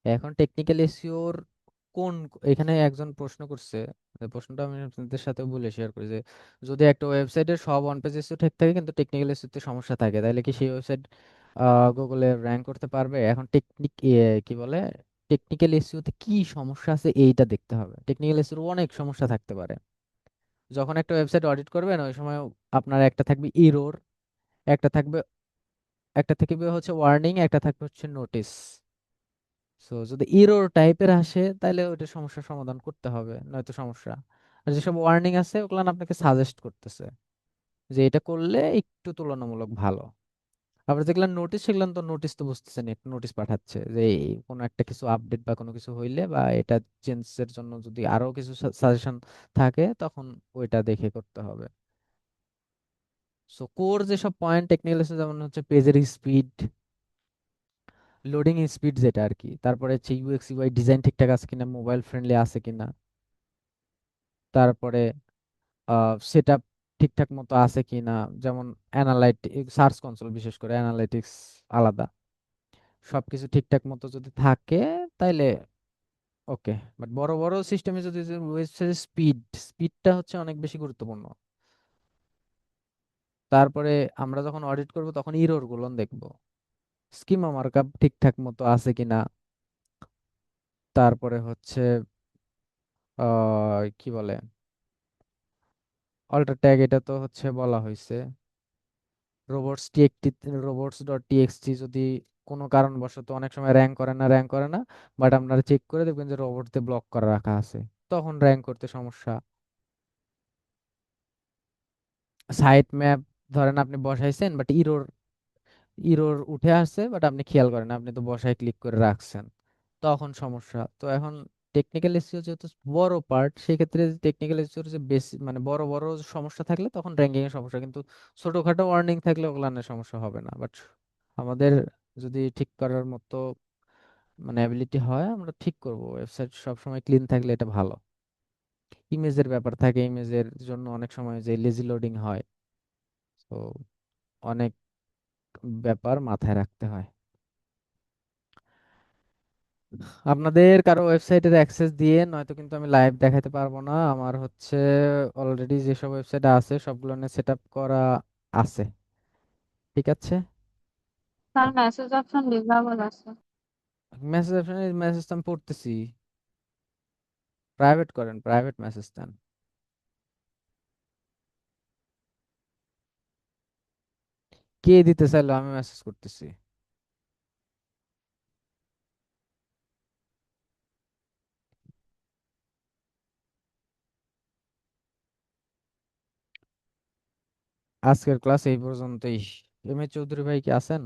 এখন টেকনিক্যাল এসইওর কোন, এখানে একজন প্রশ্ন করছে, এই প্রশ্নটা আমি আপনাদের সাথে বলে শেয়ার করি যে যদি একটা ওয়েবসাইটের সব অন পেজ এসইও ঠিক থাকে কিন্তু টেকনিক্যাল এসইওতে সমস্যা থাকে, তাহলে কি সেই ওয়েবসাইট গুগলে র্যাঙ্ক করতে পারবে? এখন কি বলে, টেকনিক্যাল এসইওতে কি সমস্যা আছে এইটা দেখতে হবে। টেকনিক্যাল এসইওর অনেক সমস্যা থাকতে পারে। যখন একটা ওয়েবসাইট অডিট করবেন ওই সময় আপনার একটা থাকবে এরর, একটা থাকবে, একটা থাকবে হচ্ছে ওয়ার্নিং, একটা থাকবে হচ্ছে নোটিস। সো যদি এরর টাইপের আসে তাহলে ওইটা সমস্যার সমাধান করতে হবে, নয়তো সমস্যা। আর যেসব ওয়ার্নিং আছে ওগুলো আপনাকে সাজেস্ট করতেছে যে এটা করলে একটু তুলনামূলক ভালো। আবার যেগুলো নোটিশ, সেগুলো তো নোটিশ তো বুঝতেছেন, একটা নোটিশ পাঠাচ্ছে যে কোনো একটা কিছু আপডেট বা কোনো কিছু হইলে বা এটা চেঞ্জের জন্য যদি আরো কিছু সাজেশন থাকে তখন ওইটা দেখে করতে হবে। সো কোর যেসব পয়েন্ট টেকনিক্যাল, যেমন হচ্ছে পেজের স্পিড, লোডিং স্পিড যেটা আর কি, তারপরে হচ্ছে ইউএক্স ইউআই ডিজাইন ঠিকঠাক আছে কিনা, মোবাইল ফ্রেন্ডলি আছে কিনা, তারপরে সেটআপ ঠিকঠাক মতো আছে কিনা, যেমন অ্যানালাইটিক সার্চ কনসোল, বিশেষ করে অ্যানালাইটিক্স আলাদা, সবকিছু ঠিকঠাক মতো যদি থাকে তাইলে ওকে। বাট বড় বড় সিস্টেমে যদি ওয়েবসাইটের স্পিডটা হচ্ছে অনেক বেশি গুরুত্বপূর্ণ। তারপরে আমরা যখন অডিট করব তখন ইরর গুলো দেখব, স্কিমা মার্কআপ ঠিকঠাক মতো আছে কিনা, তারপরে হচ্ছে কি বলে অল্টার ট্যাগ, এটা তো হচ্ছে বলা হয়েছে। Robots TXT, robots dot TXT যদি কোনো কারণবশত অনেক সময় র্যাঙ্ক করে না, বাট আপনারা চেক করে দেখবেন যে রোবটতে ব্লক করে রাখা আছে, তখন র্যাঙ্ক করতে সমস্যা। সাইট ম্যাপ ধরেন আপনি বসাইছেন বাট ইরোর উঠে আসছে, বাট আপনি খেয়াল করেন, আপনি তো বসায় ক্লিক করে রাখছেন, তখন সমস্যা। তো এখন টেকনিক্যাল এসইও যেহেতু বড় পার্ট, সেক্ষেত্রে টেকনিক্যাল এসইওর যে বেশি মানে বড় বড় সমস্যা থাকলে তখন র্যাঙ্কিং এর সমস্যা, কিন্তু ছোটখাটো ওয়ার্নিং থাকলে ওগুলো নিয়ে সমস্যা হবে না। বাট আমাদের যদি ঠিক করার মতো মানে অ্যাবিলিটি হয়, আমরা ঠিক করব। ওয়েবসাইট সবসময় ক্লিন থাকলে এটা ভালো। ইমেজের ব্যাপার থাকে, ইমেজের জন্য অনেক সময় যে লেজি লোডিং হয়, তো অনেক ব্যাপার মাথায় রাখতে হয়। আপনাদের কারো ওয়েবসাইটের অ্যাক্সেস দিয়ে নয়তো কিন্তু আমি লাইভ দেখাতে পারবো না। আমার হচ্ছে অলরেডি যেসব ওয়েবসাইট আছে সবগুলো নিয়ে সেট আপ করা আছে, ঠিক আছে। তার মেসেজ অপশন ডিসেবল আছে। মেসেজ অপশনে মেসেজ আমি পড়তেছি, প্রাইভেট করেন, প্রাইভেট মেসেজ দেন। কে দিতে চাইলো, আমি মেসেজ করতেছি। আজকের ক্লাস এই পর্যন্তই। এম এ চৌধুরী ভাই কি আছেন?